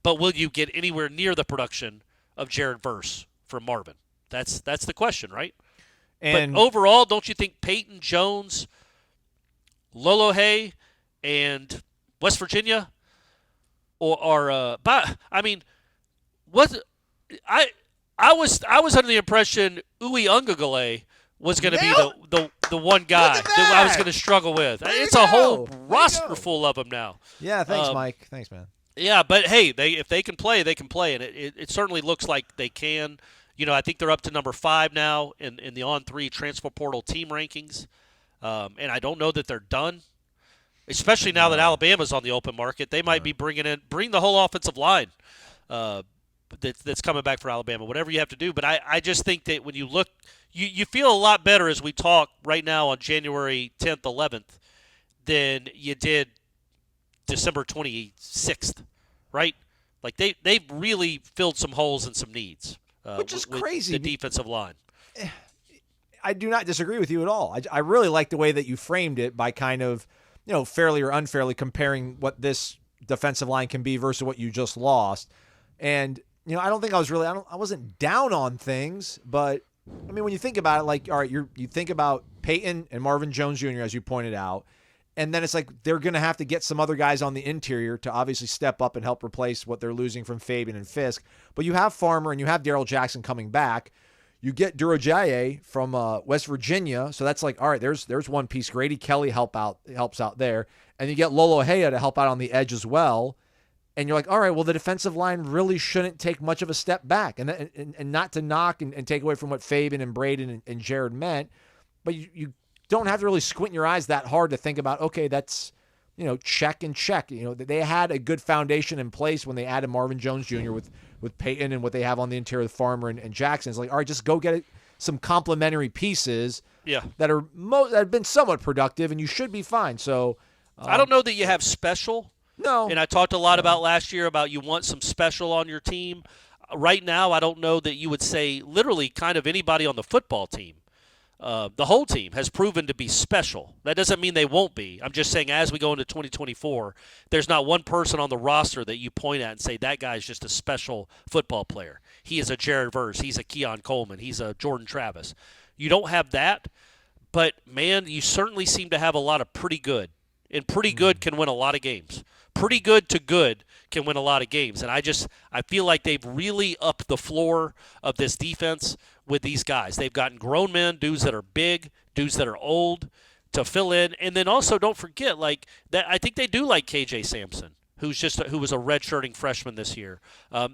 But will you get anywhere near the production of Jared Verse from Marvin? That's the question, right? And but overall, don't you think Peyton Jones, Lolo Hay, and West Virginia, I was under the impression Uwe Ungagale was going to be the one guy that I was going to struggle with. It's a whole roster full of them now. Yeah, thanks, Mike. Thanks, man. Yeah, but hey, if they can play, they can play, and it certainly looks like they can. I think they're up to number 5 now in the On3 transfer portal team rankings, and I don't know that they're done. Especially now that Alabama's on the open market, they might be bring the whole offensive line that's coming back for Alabama, whatever you have to do. But I just think that when you look, you feel a lot better as we talk right now on January 10th, 11th than you did December 26th, right? Like they've really filled some holes and some needs. Which is crazy. The defensive line. I do not disagree with you at all. I really like the way that you framed it by kind of, fairly or unfairly comparing what this defensive line can be versus what you just lost. And, I don't think I wasn't down on things, but I mean, when you think about it, like, all right, you think about Peyton and Marvin Jones Jr., as you pointed out, and then it's like they're going to have to get some other guys on the interior to obviously step up and help replace what they're losing from Fabian and Fisk. But you have Farmer and you have Darrell Jackson coming back. You get Durojaye from West Virginia, so that's like, all right, there's one piece. Grady Kelly helps out there, and you get Lolo Hea to help out on the edge as well. And you're like, all right, well, the defensive line really shouldn't take much of a step back, and not to knock and take away from what Fabian and Braden and Jared meant, but you don't have to really squint your eyes that hard to think about, okay, that's, check and check. They had a good foundation in place when they added Marvin Jones Jr. with Peyton and what they have on the interior with Farmer and Jackson. It's like, all right, just go get some complementary pieces that have been somewhat productive, and you should be fine. So I don't know that you have special. No. And I talked a lot about last year about you want some special on your team. Right now, I don't know that you would say literally kind of anybody on the football team. The whole team has proven to be special. That doesn't mean they won't be. I'm just saying as we go into 2024, there's not one person on the roster that you point at and say that guy's just a special football player. He is a Jared Verse. He's a Keon Coleman. He's a Jordan Travis. You don't have that, but, man, you certainly seem to have a lot of pretty good. And pretty good can win a lot of games. Pretty good to good can win a lot of games. And I feel like they've really upped the floor of this defense with these guys. They've gotten grown men, dudes that are big, dudes that are old to fill in. And then also don't forget, like, that I think they do like KJ Sampson, who was a redshirting freshman this year.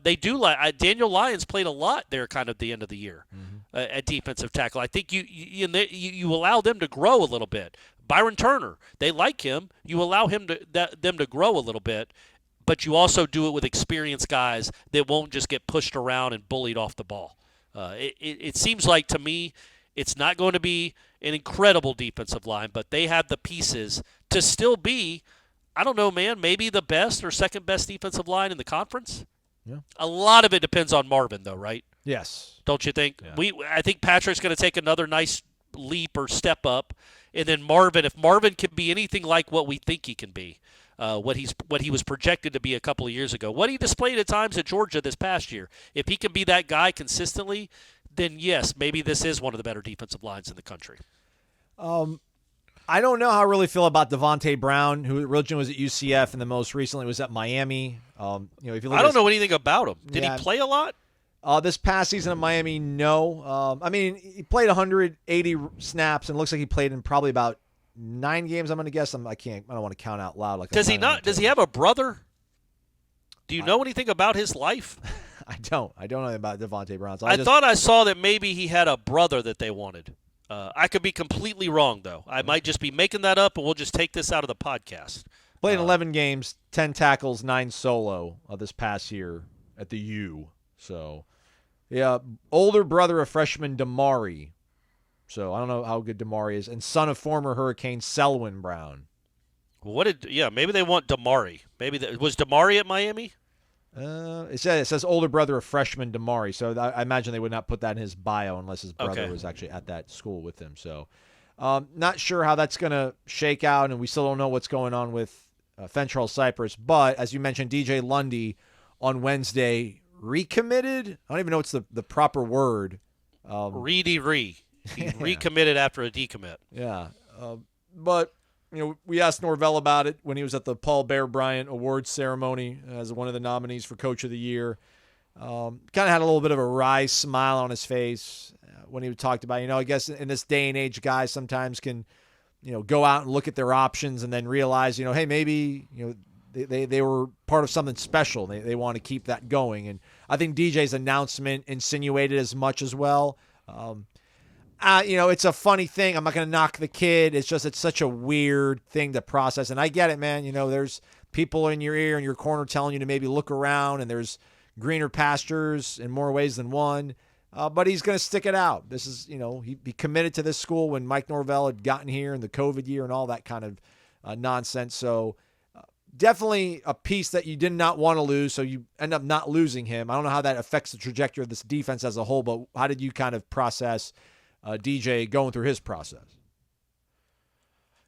They do like Daniel Lyons played a lot there kind of the end of the year at defensive tackle. I think you allow them to grow a little bit. Byron Turner, they like him. You allow them to grow a little bit. but you also do it with experienced guys that won't just get pushed around and bullied off the ball. It seems like to me it's not going to be an incredible defensive line, but they have the pieces to still be, I don't know, man, maybe the best or second best defensive line in the conference. Yeah. A lot of it depends on Marvin, though, right? Yes. Don't you think? Yeah. I think Patrick's going to take another nice leap or step up, and then Marvin, if Marvin can be anything like what we think he can be, what he was projected to be a couple of years ago, what he displayed at times at Georgia this past year, if he can be that guy consistently, then yes, maybe this is one of the better defensive lines in the country. I don't know how I really feel about Devontae Brown, who originally was at UCF and then most recently was at Miami. If you look I don't know anything about him. Did Yeah. he play a lot? This past season at Miami, no. He played 180 snaps and it looks like he played in probably about 9 games. I'm going to guess. I don't want to count out loud. Does he not? Does he have a brother? Do you know anything about his life? I don't know anything about Devontae Brown. So I thought I saw that maybe he had a brother that they wanted. I could be completely wrong, though. I might just be making that up, and we'll just take this out of the podcast. Played in 11 games, 10 tackles, 9 solo this past year at the U. So, yeah, older brother of freshman Damari. So I don't know how good Damari is, and son of former Hurricane Selwyn Brown. Maybe they want Damari. Was Damari at Miami? It says older brother of freshman Damari. So I imagine they would not put that in his bio unless his brother was actually at that school with him. So not sure how that's going to shake out, and we still don't know what's going on with Fentrell Cypress. But as you mentioned, DJ Lundy on Wednesday recommitted. I don't even know what's the proper word. He recommitted after a decommit. Yeah. But we asked Norvell about it when he was at the Paul Bear Bryant Awards ceremony as one of the nominees for Coach of the Year. Kind of had a little bit of a wry smile on his face when he talked about, I guess in this day and age, guys sometimes can, go out and look at their options and then realize, hey, maybe, they were part of something special. They want to keep that going. And I think DJ's announcement insinuated as much as well. It's a funny thing. I'm not going to knock the kid. It's such a weird thing to process. And I get it, man. there's people in your ear and your corner telling you to maybe look around, and there's greener pastures in more ways than one. But he's going to stick it out. This is, he committed to this school when Mike Norvell had gotten here in the COVID year and all that kind of nonsense. So definitely a piece that you did not want to lose. So you end up not losing him. I don't know how that affects the trajectory of this defense as a whole, but how did you kind of process DJ going through his process?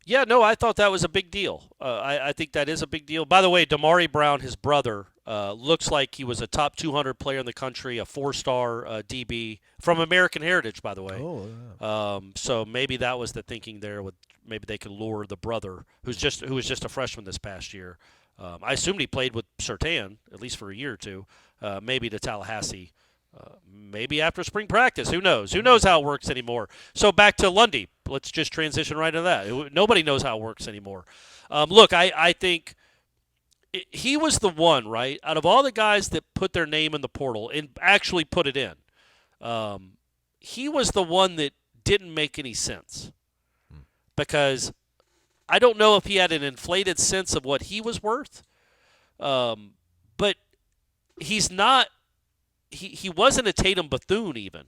Yeah, no, I thought that was a big deal. I think that is a big deal. By the way, Damari Brown, his brother, looks like he was a top 200 player in the country, a 4-star DB from American Heritage, by the way. Oh, yeah. So maybe that was the thinking there. Maybe they could lure the brother, who was just a freshman this past year. I assumed he played with Surtain, at least for a year or two, maybe to Tallahassee. Maybe after spring practice. Who knows? Who knows how it works anymore? So back to Lundy. Let's just transition right into that. Nobody knows how it works anymore. Look, I think he was the one, right, out of all the guys that put their name in the portal and actually put it in, he was the one that didn't make any sense because I don't know if he had an inflated sense of what he was worth, but he's not. He wasn't a Tatum Bethune even.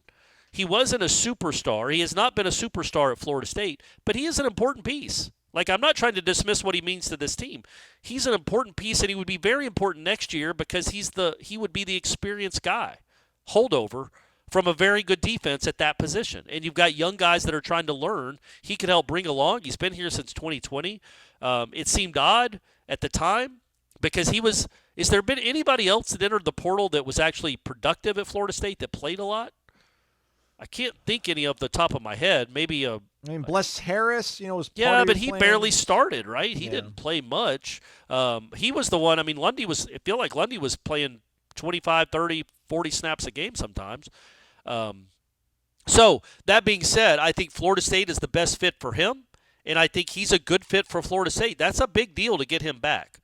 He wasn't a superstar. He has not been a superstar at Florida State, but he is an important piece. Like, I'm not trying to dismiss what he means to this team. He's an important piece, and he would be very important next year because he would be the experienced guy, holdover from a very good defense at that position. And you've got young guys that are trying to learn. He could help bring along. He's been here since 2020. It seemed odd at the time because he was – is there been anybody else that entered the portal that was actually productive at Florida State that played a lot? I can't think any off the top of my head. Maybe Bless Harris, was part yeah, of but your he plan. barely started, right? He didn't play much. He was the one. I mean, Lundy was. I feel like Lundy was playing 25, 30, 40 snaps a game sometimes. So that being said, I think Florida State is the best fit for him, and I think he's a good fit for Florida State. That's a big deal to get him back.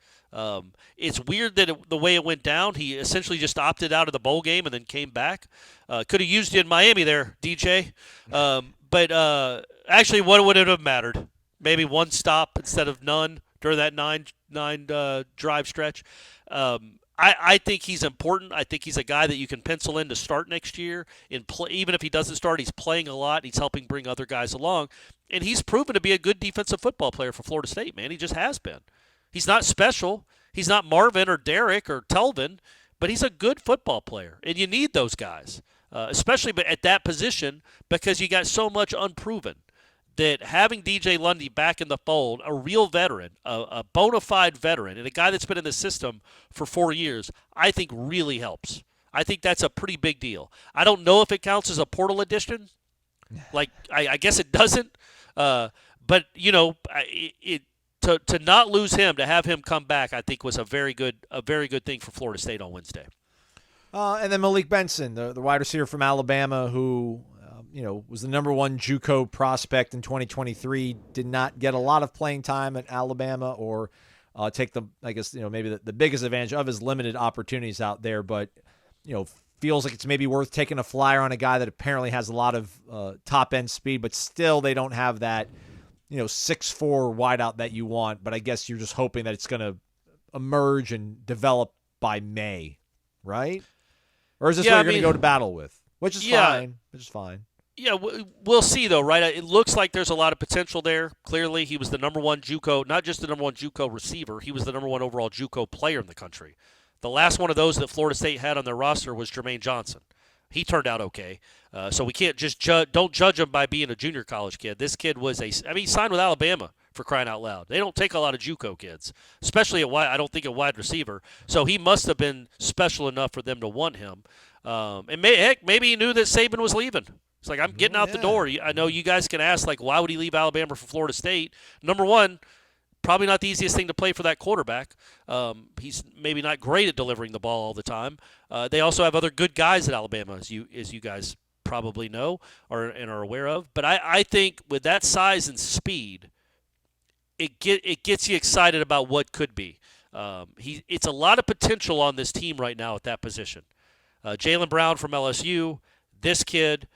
It's weird that the way it went down, he essentially just opted out of the bowl game and then came back. Could have used you in Miami there, DJ. But actually, what would it have mattered? Maybe one stop instead of none during that nine drive stretch. I think he's important. I think he's a guy that you can pencil in to start next year. Even if he doesn't start, he's playing a lot. He's helping bring other guys along. And he's proven to be a good defensive football player for Florida State, man. He just has been. He's not special. He's not Marvin or Derek or Telvin, but he's a good football player. And you need those guys, especially at that position, because you got so much unproven. That having DJ Lundy back in the fold, a real veteran, a bona fide veteran, and a guy that's been in the system for 4 years, I think really helps. I think that's a pretty big deal. I don't know if it counts as a portal addition. Like, I guess it doesn't. But, you know, to not lose him, to have him come back, I think was a very good thing for Florida State on Wednesday. And then Malik Benson, the wide receiver from Alabama, who was the number one JUCO prospect in 2023, did not get a lot of playing time at Alabama or take maybe the biggest advantage of his limited opportunities out there, but, feels like it's maybe worth taking a flyer on a guy that apparently has a lot of top-end speed, but still they don't have that, 6'4" wideout that you want, but I guess you're just hoping that it's going to emerge and develop by May, right? Or is this what you're going to go to battle with? Which is fine. Yeah, we'll see, though, right? It looks like there's a lot of potential there. Clearly, he was the number one JUCO, not just the number one JUCO receiver, he was the number one overall JUCO player in the country. The last one of those that Florida State had on their roster was Jermaine Johnson. He turned out okay. So we can't just don't judge him by being a junior college kid. This kid was he signed with Alabama, for crying out loud. They don't take a lot of JUCO kids, especially I don't think a wide receiver. So he must have been special enough for them to want him. And maybe he knew that Saban was leaving. It's like, I'm getting out the door. I know you guys can ask, like, why would he leave Alabama for Florida State? Number one, probably not the easiest thing to play for that quarterback. He's maybe not great at delivering the ball all the time. They also have other good guys at Alabama, as you guys probably know and are aware of. But I think with that size and speed, it gets you excited about what could be. It's a lot of potential on this team right now at that position. Jaylen Brown from LSU, this kid.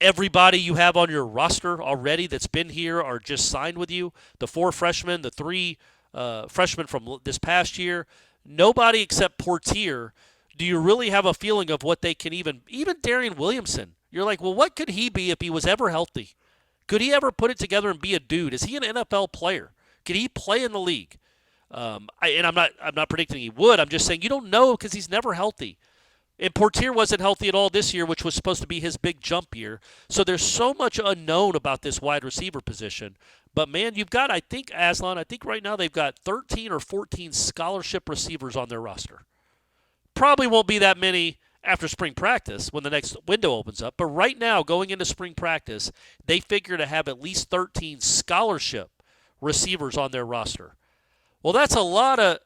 Everybody you have on your roster already that's been here are just signed with you. The 4 freshmen, the 3 freshmen from this past year, nobody except Portier. Do you really have a feeling of what they can even Darian Williamson? You're like, well, what could he be if he was ever healthy? Could he ever put it together and be a dude? Is he an NFL player? Could he play in the league? I'm not predicting he would. I'm just saying you don't know because he's never healthy. And Portier wasn't healthy at all this year, which was supposed to be his big jump year. So there's so much unknown about this wide receiver position. But, man, you've got, I think right now they've got 13 or 14 scholarship receivers on their roster. Probably won't be that many after spring practice when the next window opens up. But right now, going into spring practice, they figure to have at least 13 scholarship receivers on their roster. Well, that's a lot of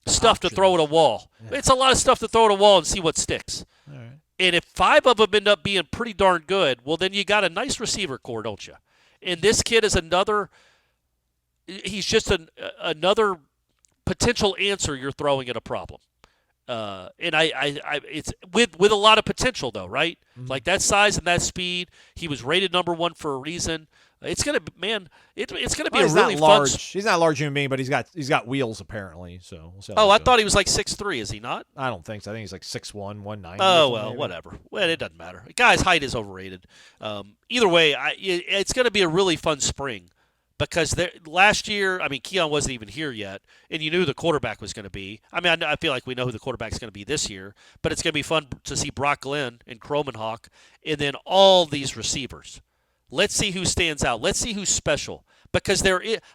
stuff to throw at a wall. Yeah. It's a lot of stuff to throw at a wall and see what sticks. All right. And if 5 of them end up being pretty darn good, well, then you got a nice receiver core, don't you? And this kid is he's just another potential answer you're throwing at a problem. And it's with a lot of potential, though, right? Mm-hmm. Like that size and that speed, he was rated number 1 for a reason. It's gonna be a really fun. He's not a large human being, but he's got wheels apparently. So we'll see I thought he was like 6'3". Is he not? I don't think so. I think he's like 6'1", 190. Oh well, maybe. Whatever. Well, it doesn't matter. The guy's height is overrated. Either way, it's going to be a really fun spring because last year, Keon wasn't even here yet, and you knew who the quarterback was going to be. I feel like we know who the quarterback's going to be this year, but it's going to be fun to see Brock Glenn and Kromenhoek, and then all these receivers. Let's see who stands out. Let's see who's special. Because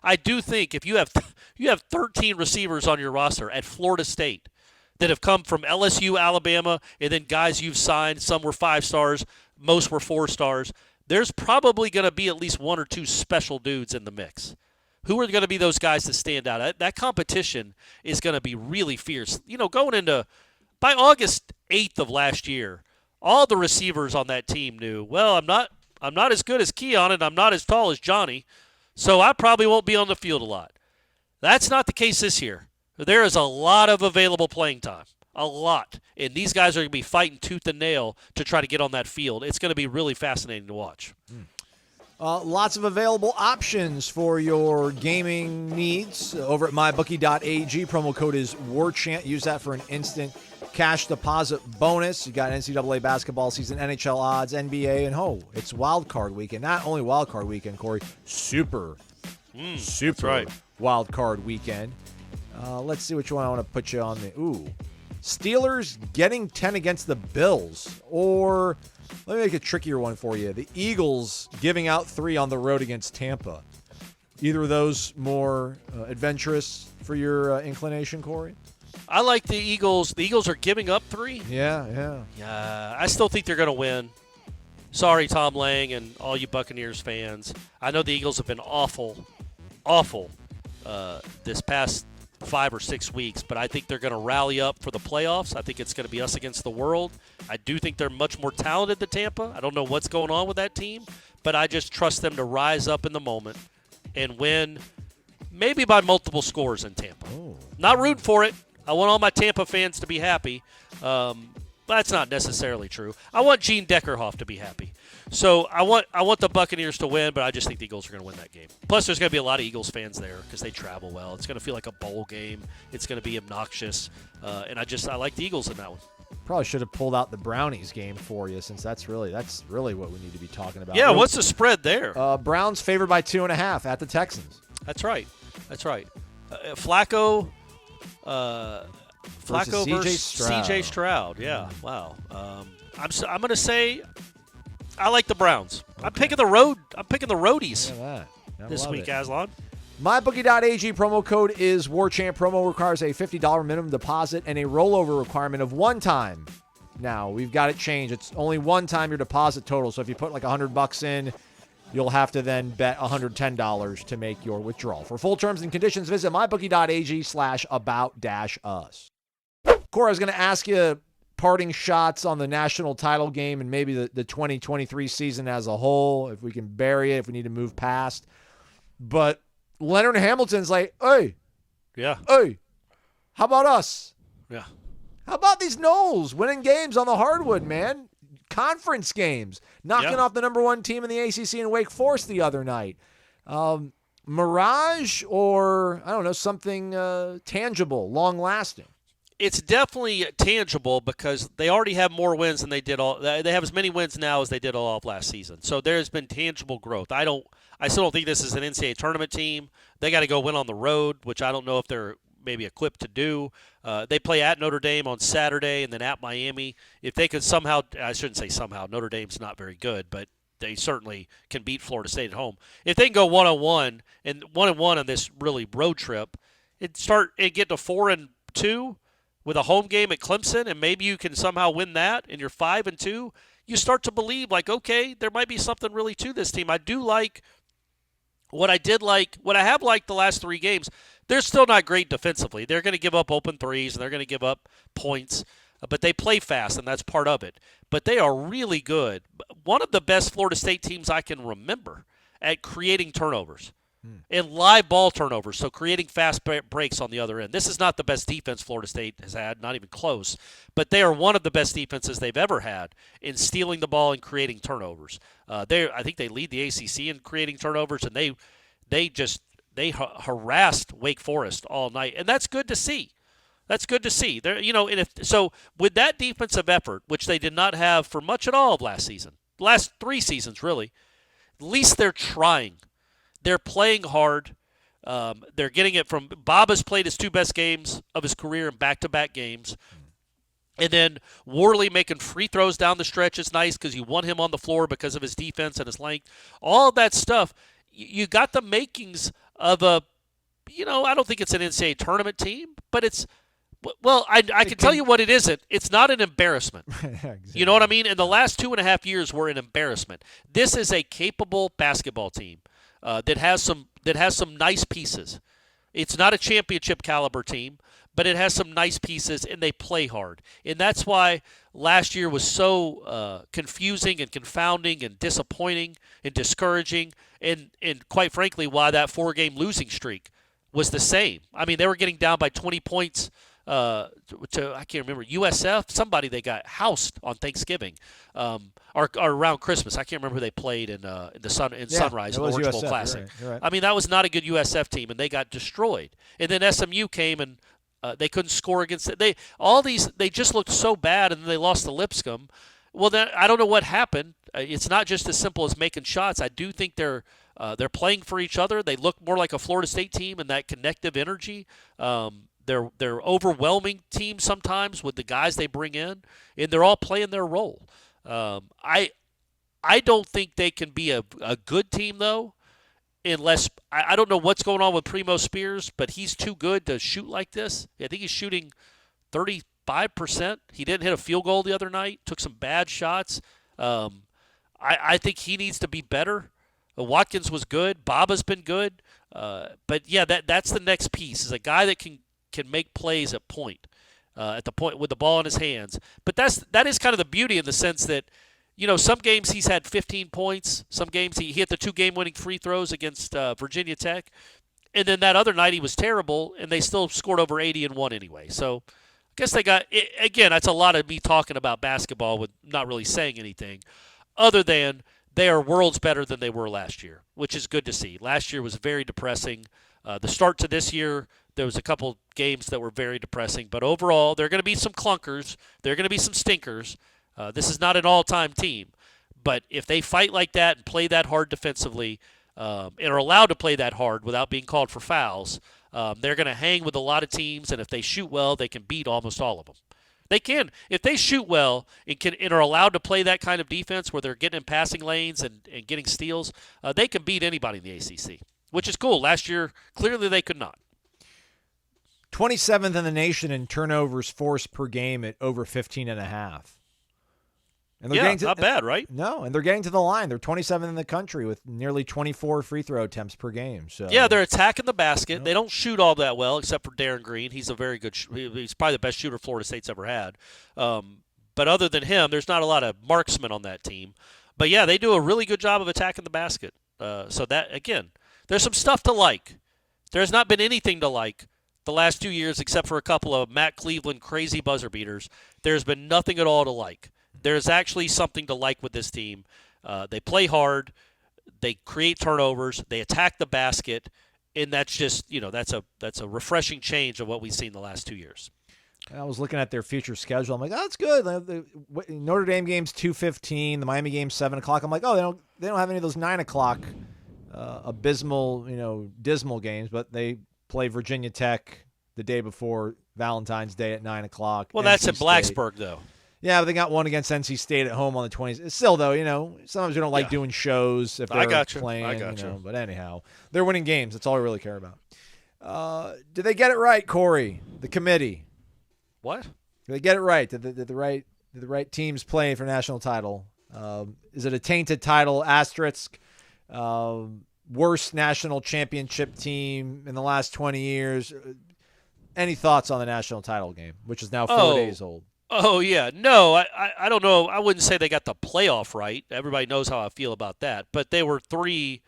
I do think if you have 13 receivers on your roster at Florida State that have come from LSU, Alabama, and then guys you've signed, some were 5 stars, most were 4 stars, there's probably going to be at least 1 or 2 special dudes in the mix. Who are going to be those guys that stand out? That competition is going to be really fierce. Going into by August 8th of last year, all the receivers on that team knew, well, I'm not as good as Keon, and I'm not as tall as Johnny, so I probably won't be on the field a lot. That's not the case this year. There is a lot of available playing time, a lot. And these guys are going to be fighting tooth and nail to try to get on that field. It's going to be really fascinating to watch. Lots of available options for your gaming needs over at mybookie.ag. Promo code is Warchant. Use that for an instant cash deposit bonus. You got NCAA basketball season, NHL odds, NBA, and it's wild card weekend. Not only wild card weekend, Corey, super right. wild card weekend. Let's see which one I want to put you on. Steelers getting 10 against the Bills, or let me make a trickier one for you. The Eagles giving out 3 on the road against Tampa. Either of those more adventurous for your inclination, Corey? I like the Eagles. The Eagles are giving up 3. Yeah. I still think they're going to win. Sorry, Tom Lang and all you Buccaneers fans. I know the Eagles have been awful this past 5 or 6 weeks, but I think they're going to rally up for the playoffs. I think it's going to be us against the world. I do think they're much more talented than Tampa. I don't know what's going on with that team, but I just trust them to rise up in the moment and win maybe by multiple scores in Tampa. Not rooting for it. I want all my Tampa fans to be happy. That's not necessarily true. I want Gene Deckerhoff to be happy. So I want the Buccaneers to win, but I just think the Eagles are going to win that game. Plus, there's going to be a lot of Eagles fans there because they travel well. It's going to feel like a bowl game. It's going to be obnoxious, and I like the Eagles in that one. Probably should have pulled out the Brownies game for you, since that's really what we need to be talking about. Yeah, what's the spread there? Browns favored by 2.5 at the Texans. That's right. Flacco versus C.J. Stroud. Yeah. Wow. I'm going to say I like the Browns. Okay. I'm picking the roadies this week, Aslan. MyBookie.ag promo code is Warchant. Promo requires a $50 minimum deposit and a rollover requirement of one time. Now, we've got it changed. It's only one time your deposit total. So if you put like $100 in, you'll have to then bet $110 to make your withdrawal. For full terms and conditions, visit mybookie.ag/about-us. Corey, I was going to ask you parting shots on the national title game and maybe the 2023 season as a whole, if we can bury it, if we need to move past. But Leonard Hamilton's like, hey, how about us? Yeah. How about these Noles winning games on the hardwood, man? Conference games, knocking off the number 1 team in the ACC in Wake Forest the other night. Mirage or, I don't know, something tangible, long-lasting? It's definitely tangible because they already have more wins than they did they have as many wins now as they did all of last season. So there's been tangible growth. I still don't think this is an NCAA tournament team. They got to go win on the road, which I don't know if they're maybe equipped to do. They play at Notre Dame on Saturday and then at Miami. If they could somehow, I shouldn't say somehow, Notre Dame's not very good, but they certainly can beat Florida State at home. If they can go 1-1 and 1-1 on this really road trip, it get to 4-2 with a home game at Clemson, and maybe you can somehow win that, and you're 5-2. You start to believe, like, okay, there might be something really to this team. I do like what I have liked the last 3 games. They're still not great defensively. They're going to give up open threes, and they're going to give up points, but they play fast, and that's part of it. But they are really good. One of the best Florida State teams I can remember at creating turnovers and live ball turnovers, so creating fast breaks on the other end. This is not the best defense Florida State has had, not even close, but they are one of the best defenses they've ever had in stealing the ball and creating turnovers. I think they lead the ACC in creating turnovers, and they harassed Wake Forest all night, and that's good to see. That's good to see. So with that defensive effort, which they did not have for much at all of last season, last 3 seasons really, at least they're trying. They're playing hard. They're getting it from – Bob has played his 2 best games of his career in back-to-back games. And then Worley making free throws down the stretch is nice because you want him on the floor because of his defense and his length. All of that stuff, you got the makings of I don't think it's an NCAA tournament team, but it's – well, I can tell you what it isn't. It's not an embarrassment. Exactly. You know what I mean? And the last 2.5 years were an embarrassment. This is a capable basketball team. That has some nice pieces. It's not a championship caliber team, but it has some nice pieces, and they play hard. And that's why last year was so confusing and confounding and disappointing and discouraging, and quite frankly, why that 4-game losing streak was the same. I mean, they were getting down by 20 points to I can't remember USF. Somebody they got housed on Thanksgiving, or around Christmas. I can't remember who they played in Sunrise in the Orange Bowl Classic. You're right. I mean, that was not a good USF team, and they got destroyed. And then SMU came and they couldn't score against it. They just looked so bad, and then they lost to Lipscomb. Well, then I don't know what happened. It's not just as simple as making shots. I do think they're playing for each other. They look more like a Florida State team in that connective energy. They're overwhelming teams sometimes with the guys they bring in, and they're all playing their role. I don't think they can be a good team though, unless I don't know what's going on with Primo Spears, but he's too good to shoot like this. I think he's shooting 35%. He didn't hit a field goal the other night. Took some bad shots. I think he needs to be better. Watkins was good. Baba's been good. But yeah, that's the next piece, is a guy that can make plays at the point with the ball in his hands. But that is kind of the beauty in the sense that, some games he's had 15 points. Some games he hit the 2 game-winning free throws against Virginia Tech. And then that other night he was terrible, and they still scored over 80 and won anyway. So I guess they got – again, that's a lot of me talking about basketball with not really saying anything other than they are worlds better than they were last year, which is good to see. Last year was very depressing. The start to this year, there was a couple games that were very depressing. But overall, there are going to be some clunkers. There are going to be some stinkers. This is not an all-time team. But if they fight like that and play that hard defensively and are allowed to play that hard without being called for fouls, they're going to hang with a lot of teams. And if they shoot well, they can beat almost all of them. They can. If they shoot well and are allowed to play that kind of defense where they're getting in passing lanes and getting steals, they can beat anybody in the ACC, which is cool. Last year, clearly they could not. 27th in the nation in turnovers forced per game at over 15.5. And they're not bad, right? No, and they're getting to the line. They're 27th in the country with nearly 24 free throw attempts per game. So yeah, they're attacking the basket. They don't shoot all that well, except for Darren Green. He's a very good. He's probably the best shooter Florida State's ever had. But other than him, there's not a lot of marksmen on that team. But yeah, they do a really good job of attacking the basket. So that again, there's some stuff to like. There's not been anything to like the last 2 years, except for a couple of Matt Cleveland crazy buzzer beaters. There's been nothing at all to like. There's actually something to like with this team. They play hard. They create turnovers. They attack the basket, and that's just that's a refreshing change of what we've seen the last 2 years. I was looking at their future schedule. I'm like, oh, that's good. The Notre Dame game's 2:15. The Miami game's 7 o'clock. I'm like, oh, they don't have any of those 9 o'clock abysmal, dismal games, but they play Virginia Tech the day before Valentine's Day at 9 o'clock. Well, that's in Blacksburg, though. Yeah, but they got one against NC State at home on the 20th. Still, though, sometimes we don't like doing shows if they're playing. I got you. But anyhow, they're winning games. That's all we really care about. Did they get it right, Corey? The committee. What? Did they get it right? Did the right teams play for national title? Is it a tainted title? Asterisk. Worst national championship team in the last 20 years. Any thoughts on the national title game, which is now 4 days old? Oh, yeah. No, I don't know. I wouldn't say they got the playoff right. Everybody knows how I feel about that. But they were 3.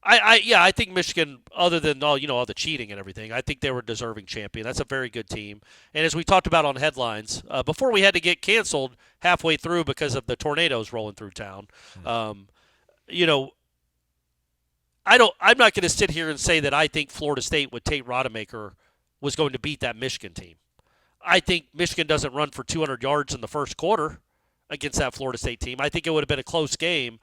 I think Michigan, other than all the cheating and everything, I think they were a deserving champion. That's a very good team. And as we talked about on headlines, before we had to get canceled halfway through because of the tornadoes rolling through town, I'm not going to sit here and say that I think Florida State with Tate Rodemaker was going to beat that Michigan team. I think Michigan doesn't run for 200 yards in the first quarter against that Florida State team. I think it would have been a close game.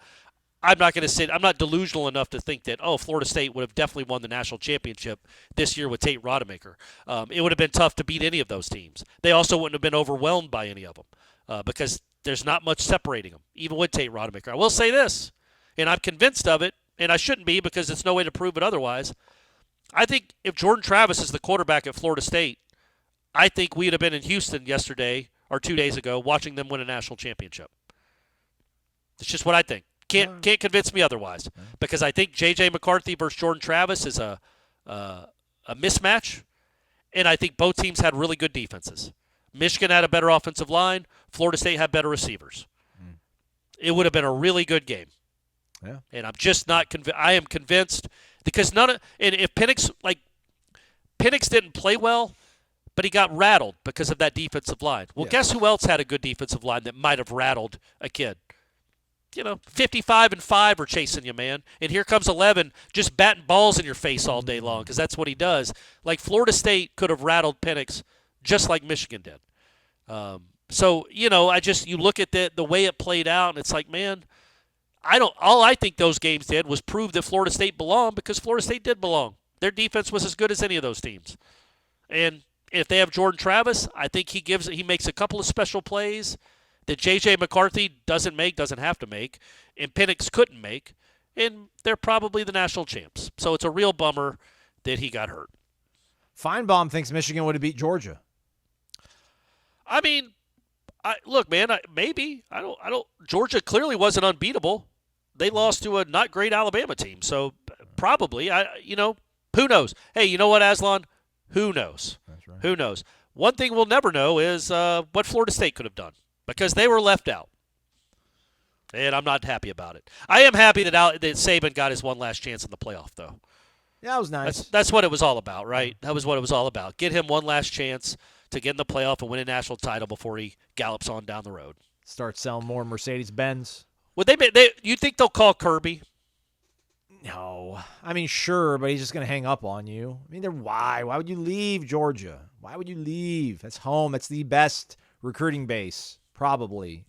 I'm not delusional enough to think that, Florida State would have definitely won the national championship this year with Tate Rodemaker. It would have been tough to beat any of those teams. They also wouldn't have been overwhelmed by any of them because there's not much separating them, even with Tate Rodemaker. I will say this, and I'm convinced of it, and I shouldn't be because there's no way to prove it otherwise. I think if Jordan Travis is the quarterback at Florida State, I think we'd have been in Houston yesterday or 2 days ago watching them win a national championship. It's just what I think. Can't convince me otherwise because I think J.J. McCarthy versus Jordan Travis is a mismatch, and I think both teams had really good defenses. Michigan had a better offensive line. Florida State had better receivers. It would have been a really good game. Yeah. And I'm just not convinced. I am convinced because and if Penix didn't play well, but he got rattled because of that defensive line. Well, guess who else had a good defensive line that might have rattled a kid? 55-5 are chasing you, man. And here comes 11 just batting balls in your face all day long because that's what he does. Like Florida State could have rattled Penix just like Michigan did. So, you look at the way it played out, and it's like, man, all I think those games did was prove that Florida State belonged because Florida State did belong. Their defense was as good as any of those teams. And if they have Jordan Travis, I think he makes a couple of special plays that J.J. McCarthy doesn't have to make, and Penix couldn't make, and they're probably the national champs. So it's a real bummer that he got hurt. Feinbaum thinks Michigan would have beat Georgia. I mean, look, man, maybe. I don't. Georgia clearly wasn't unbeatable. They lost to a not great Alabama team, so probably. Who knows? Hey, you know what, Aslan? Who knows? That's right. Who knows? One thing we'll never know is what Florida State could have done because they were left out, and I'm not happy about it. I am happy that Saban got his one last chance in the playoff, though. Yeah, that was nice. That's what it was all about, right? That was what it was all about. Get him one last chance to get in the playoff and win a national title before he gallops on down the road. Start selling more Mercedes-Benz. Would you think they'll call Kirby? No. I mean, sure, but he's just going to hang up on you. I mean, why? Why would you leave Georgia? Why would you leave? That's home. That's the best recruiting base, probably.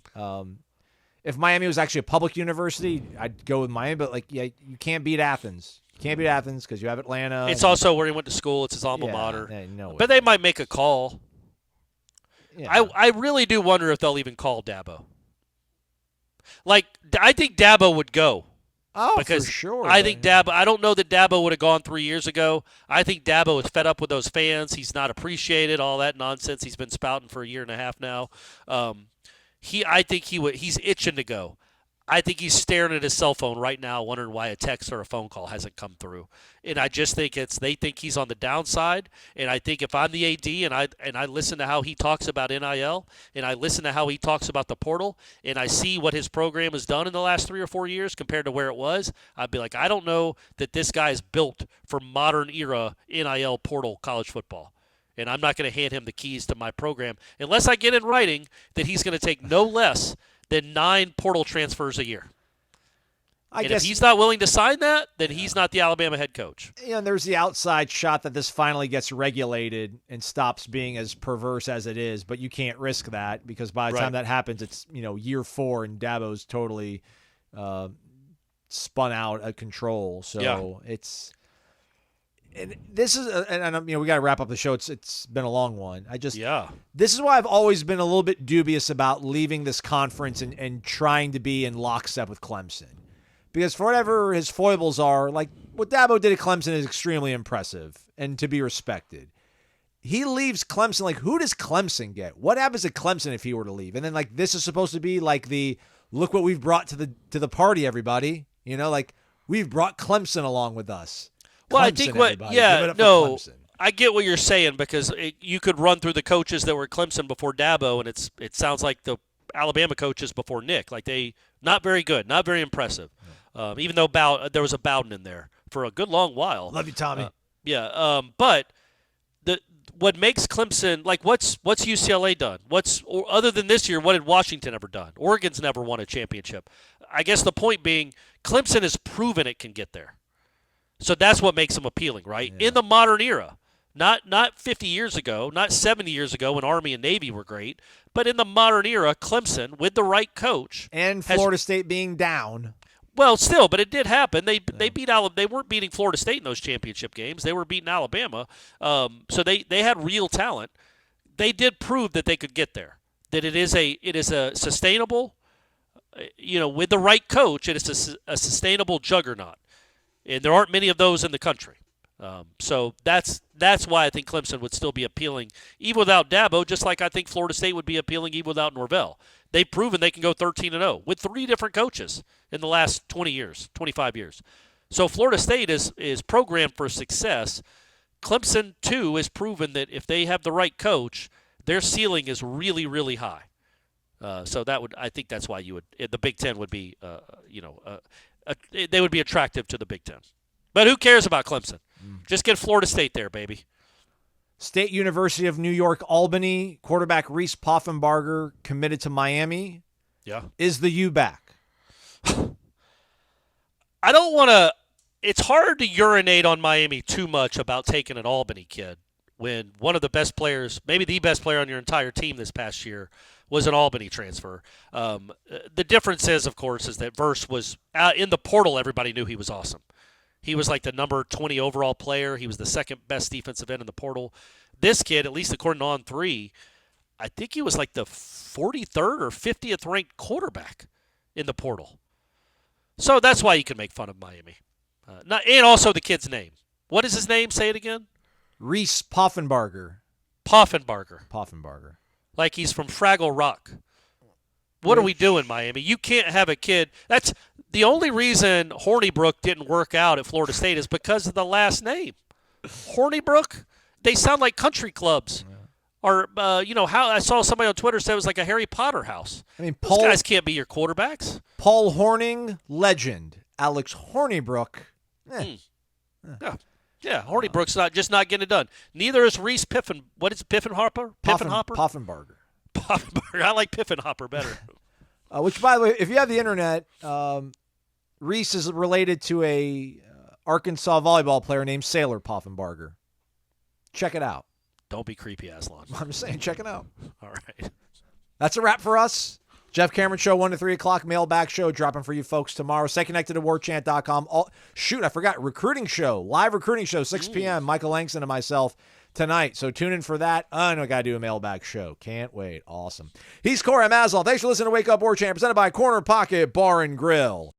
If Miami was actually a public university, I'd go with Miami, but, you can't beat Athens. You can't beat Athens because you have Atlanta. It's also where he went to school. It's his alma mater. No way. But they might make a call. Yeah. I really do wonder if they'll even call Dabo. I think Dabo would go. Oh, because for sure. I think Dabo – I don't know that Dabo would have gone 3 years ago. I think Dabo is fed up with those fans. He's not appreciated, all that nonsense he's been spouting for a year and a half now. I think he's itching to go. I think he's staring at his cell phone right now wondering why a text or a phone call hasn't come through. And I just think they think he's on the downside. And I think if I'm the AD and I listen to how he talks about NIL and I listen to how he talks about the portal and I see what his program has done in the last 3 or 4 years compared to where it was, I'd be like, I don't know that this guy is built for modern era NIL portal college football. And I'm not going to hand him the keys to my program unless I get in writing that he's going to take no less than 9 portal transfers a year. I guess if he's not willing to sign that, then he's not the Alabama head coach. And there's the outside shot that this finally gets regulated and stops being as perverse as it is, but you can't risk that because by the time that happens, it's year 4 and Dabo's totally spun out of control. So it's. And this is, we got to wrap up the show. It's been a long one. This is why I've always been a little bit dubious about leaving this conference and trying to be in lockstep with Clemson, because for whatever his foibles are, like what Dabo did at Clemson is extremely impressive and to be respected. He leaves Clemson. Like, who does Clemson get? What happens at Clemson if he were to leave? And then this is supposed to be like the look what we've brought to the party, everybody. We've brought Clemson along with us. Well, Clemson, I think I get what you're saying because you could run through the coaches that were at Clemson before Dabo, and it sounds like the Alabama coaches before Nick. Like they not very good, not very impressive. Even though there was a Bowden in there for a good long while. Love you, Tommy. But what makes Clemson what's UCLA done? Other than this year, what had Washington ever done? Oregon's never won a championship. I guess the point being, Clemson has proven it can get there. So that's what makes them appealing, right? Yeah. In the modern era, not 50 years ago, not 70 years ago when Army and Navy were great, but in the modern era, Clemson with the right coach and Florida State being down. Well, still, but it did happen. They beat They weren't beating Florida State in those championship games. They were beating Alabama. So they had real talent. They did prove that they could get there. That it is a sustainable, with the right coach, it is a sustainable juggernaut. And there aren't many of those in the country. So that's why I think Clemson would still be appealing, even without Dabo, just like I think Florida State would be appealing even without Norvell. They've proven they can go 13-0 with 3 different coaches in the last 20 years, 25 years. So Florida State is programmed for success. Clemson, too, has proven that if they have the right coach, their ceiling is really, really high. So I think that's why the Big Ten would be, they would be attractive to the Big Ten. But who cares about Clemson? Just get Florida State there, baby. State University of New York, Albany, quarterback Reese Poffenbarger committed to Miami. Yeah. Is the U back? I don't want to – it's hard to urinate on Miami too much about taking an Albany kid when one of the best players, maybe the best player on your entire team this past year, was an Albany transfer. The difference is, of course, is that Verse was in the portal. Everybody knew he was awesome. He was like the number 20 overall player. He was the second best defensive end in the portal. This kid, at least according to On3, I think he was like the 43rd or 50th ranked quarterback in the portal. So that's why you can make fun of Miami. And also the kid's name. What is his name? Say it again. Reese Poffenbarger. Poffenbarger. Like he's from Fraggle Rock. What are we doing, Miami? You can't have a kid. That's the only reason Hornibrook didn't work out at Florida State is because of the last name. Hornibrook? They sound like country clubs. Yeah. Or, how I saw somebody on Twitter say it was like a Harry Potter house. I mean, those guys can't be your quarterbacks. Paul Horning, legend. Alex Hornibrook. Yeah, Hornibrook's not getting it done. Neither is Reese Piffen. What is it, Piffenhopper? Poffenbarger. I like Piffenhopper better. Which, by the way, if you have the internet, Reese is related to a Arkansas volleyball player named Sailor Poffenbarger. Check it out. Don't be creepy, Aslan. I'm just saying, check it out. All right. That's a wrap for us. Jeff Cameron Show, 1 to 3 o'clock. Mailbag show dropping for you folks tomorrow. Stay connected to warchant.com. I forgot. Recruiting show. Live recruiting show, 6 p.m. Michael Langston and myself tonight. So tune in for that. I know I got to do a mailbag show. Can't wait. Awesome. He's Corey Maslow. Thanks for listening to Wake Up Warchant, presented by Corner Pocket Bar and Grill.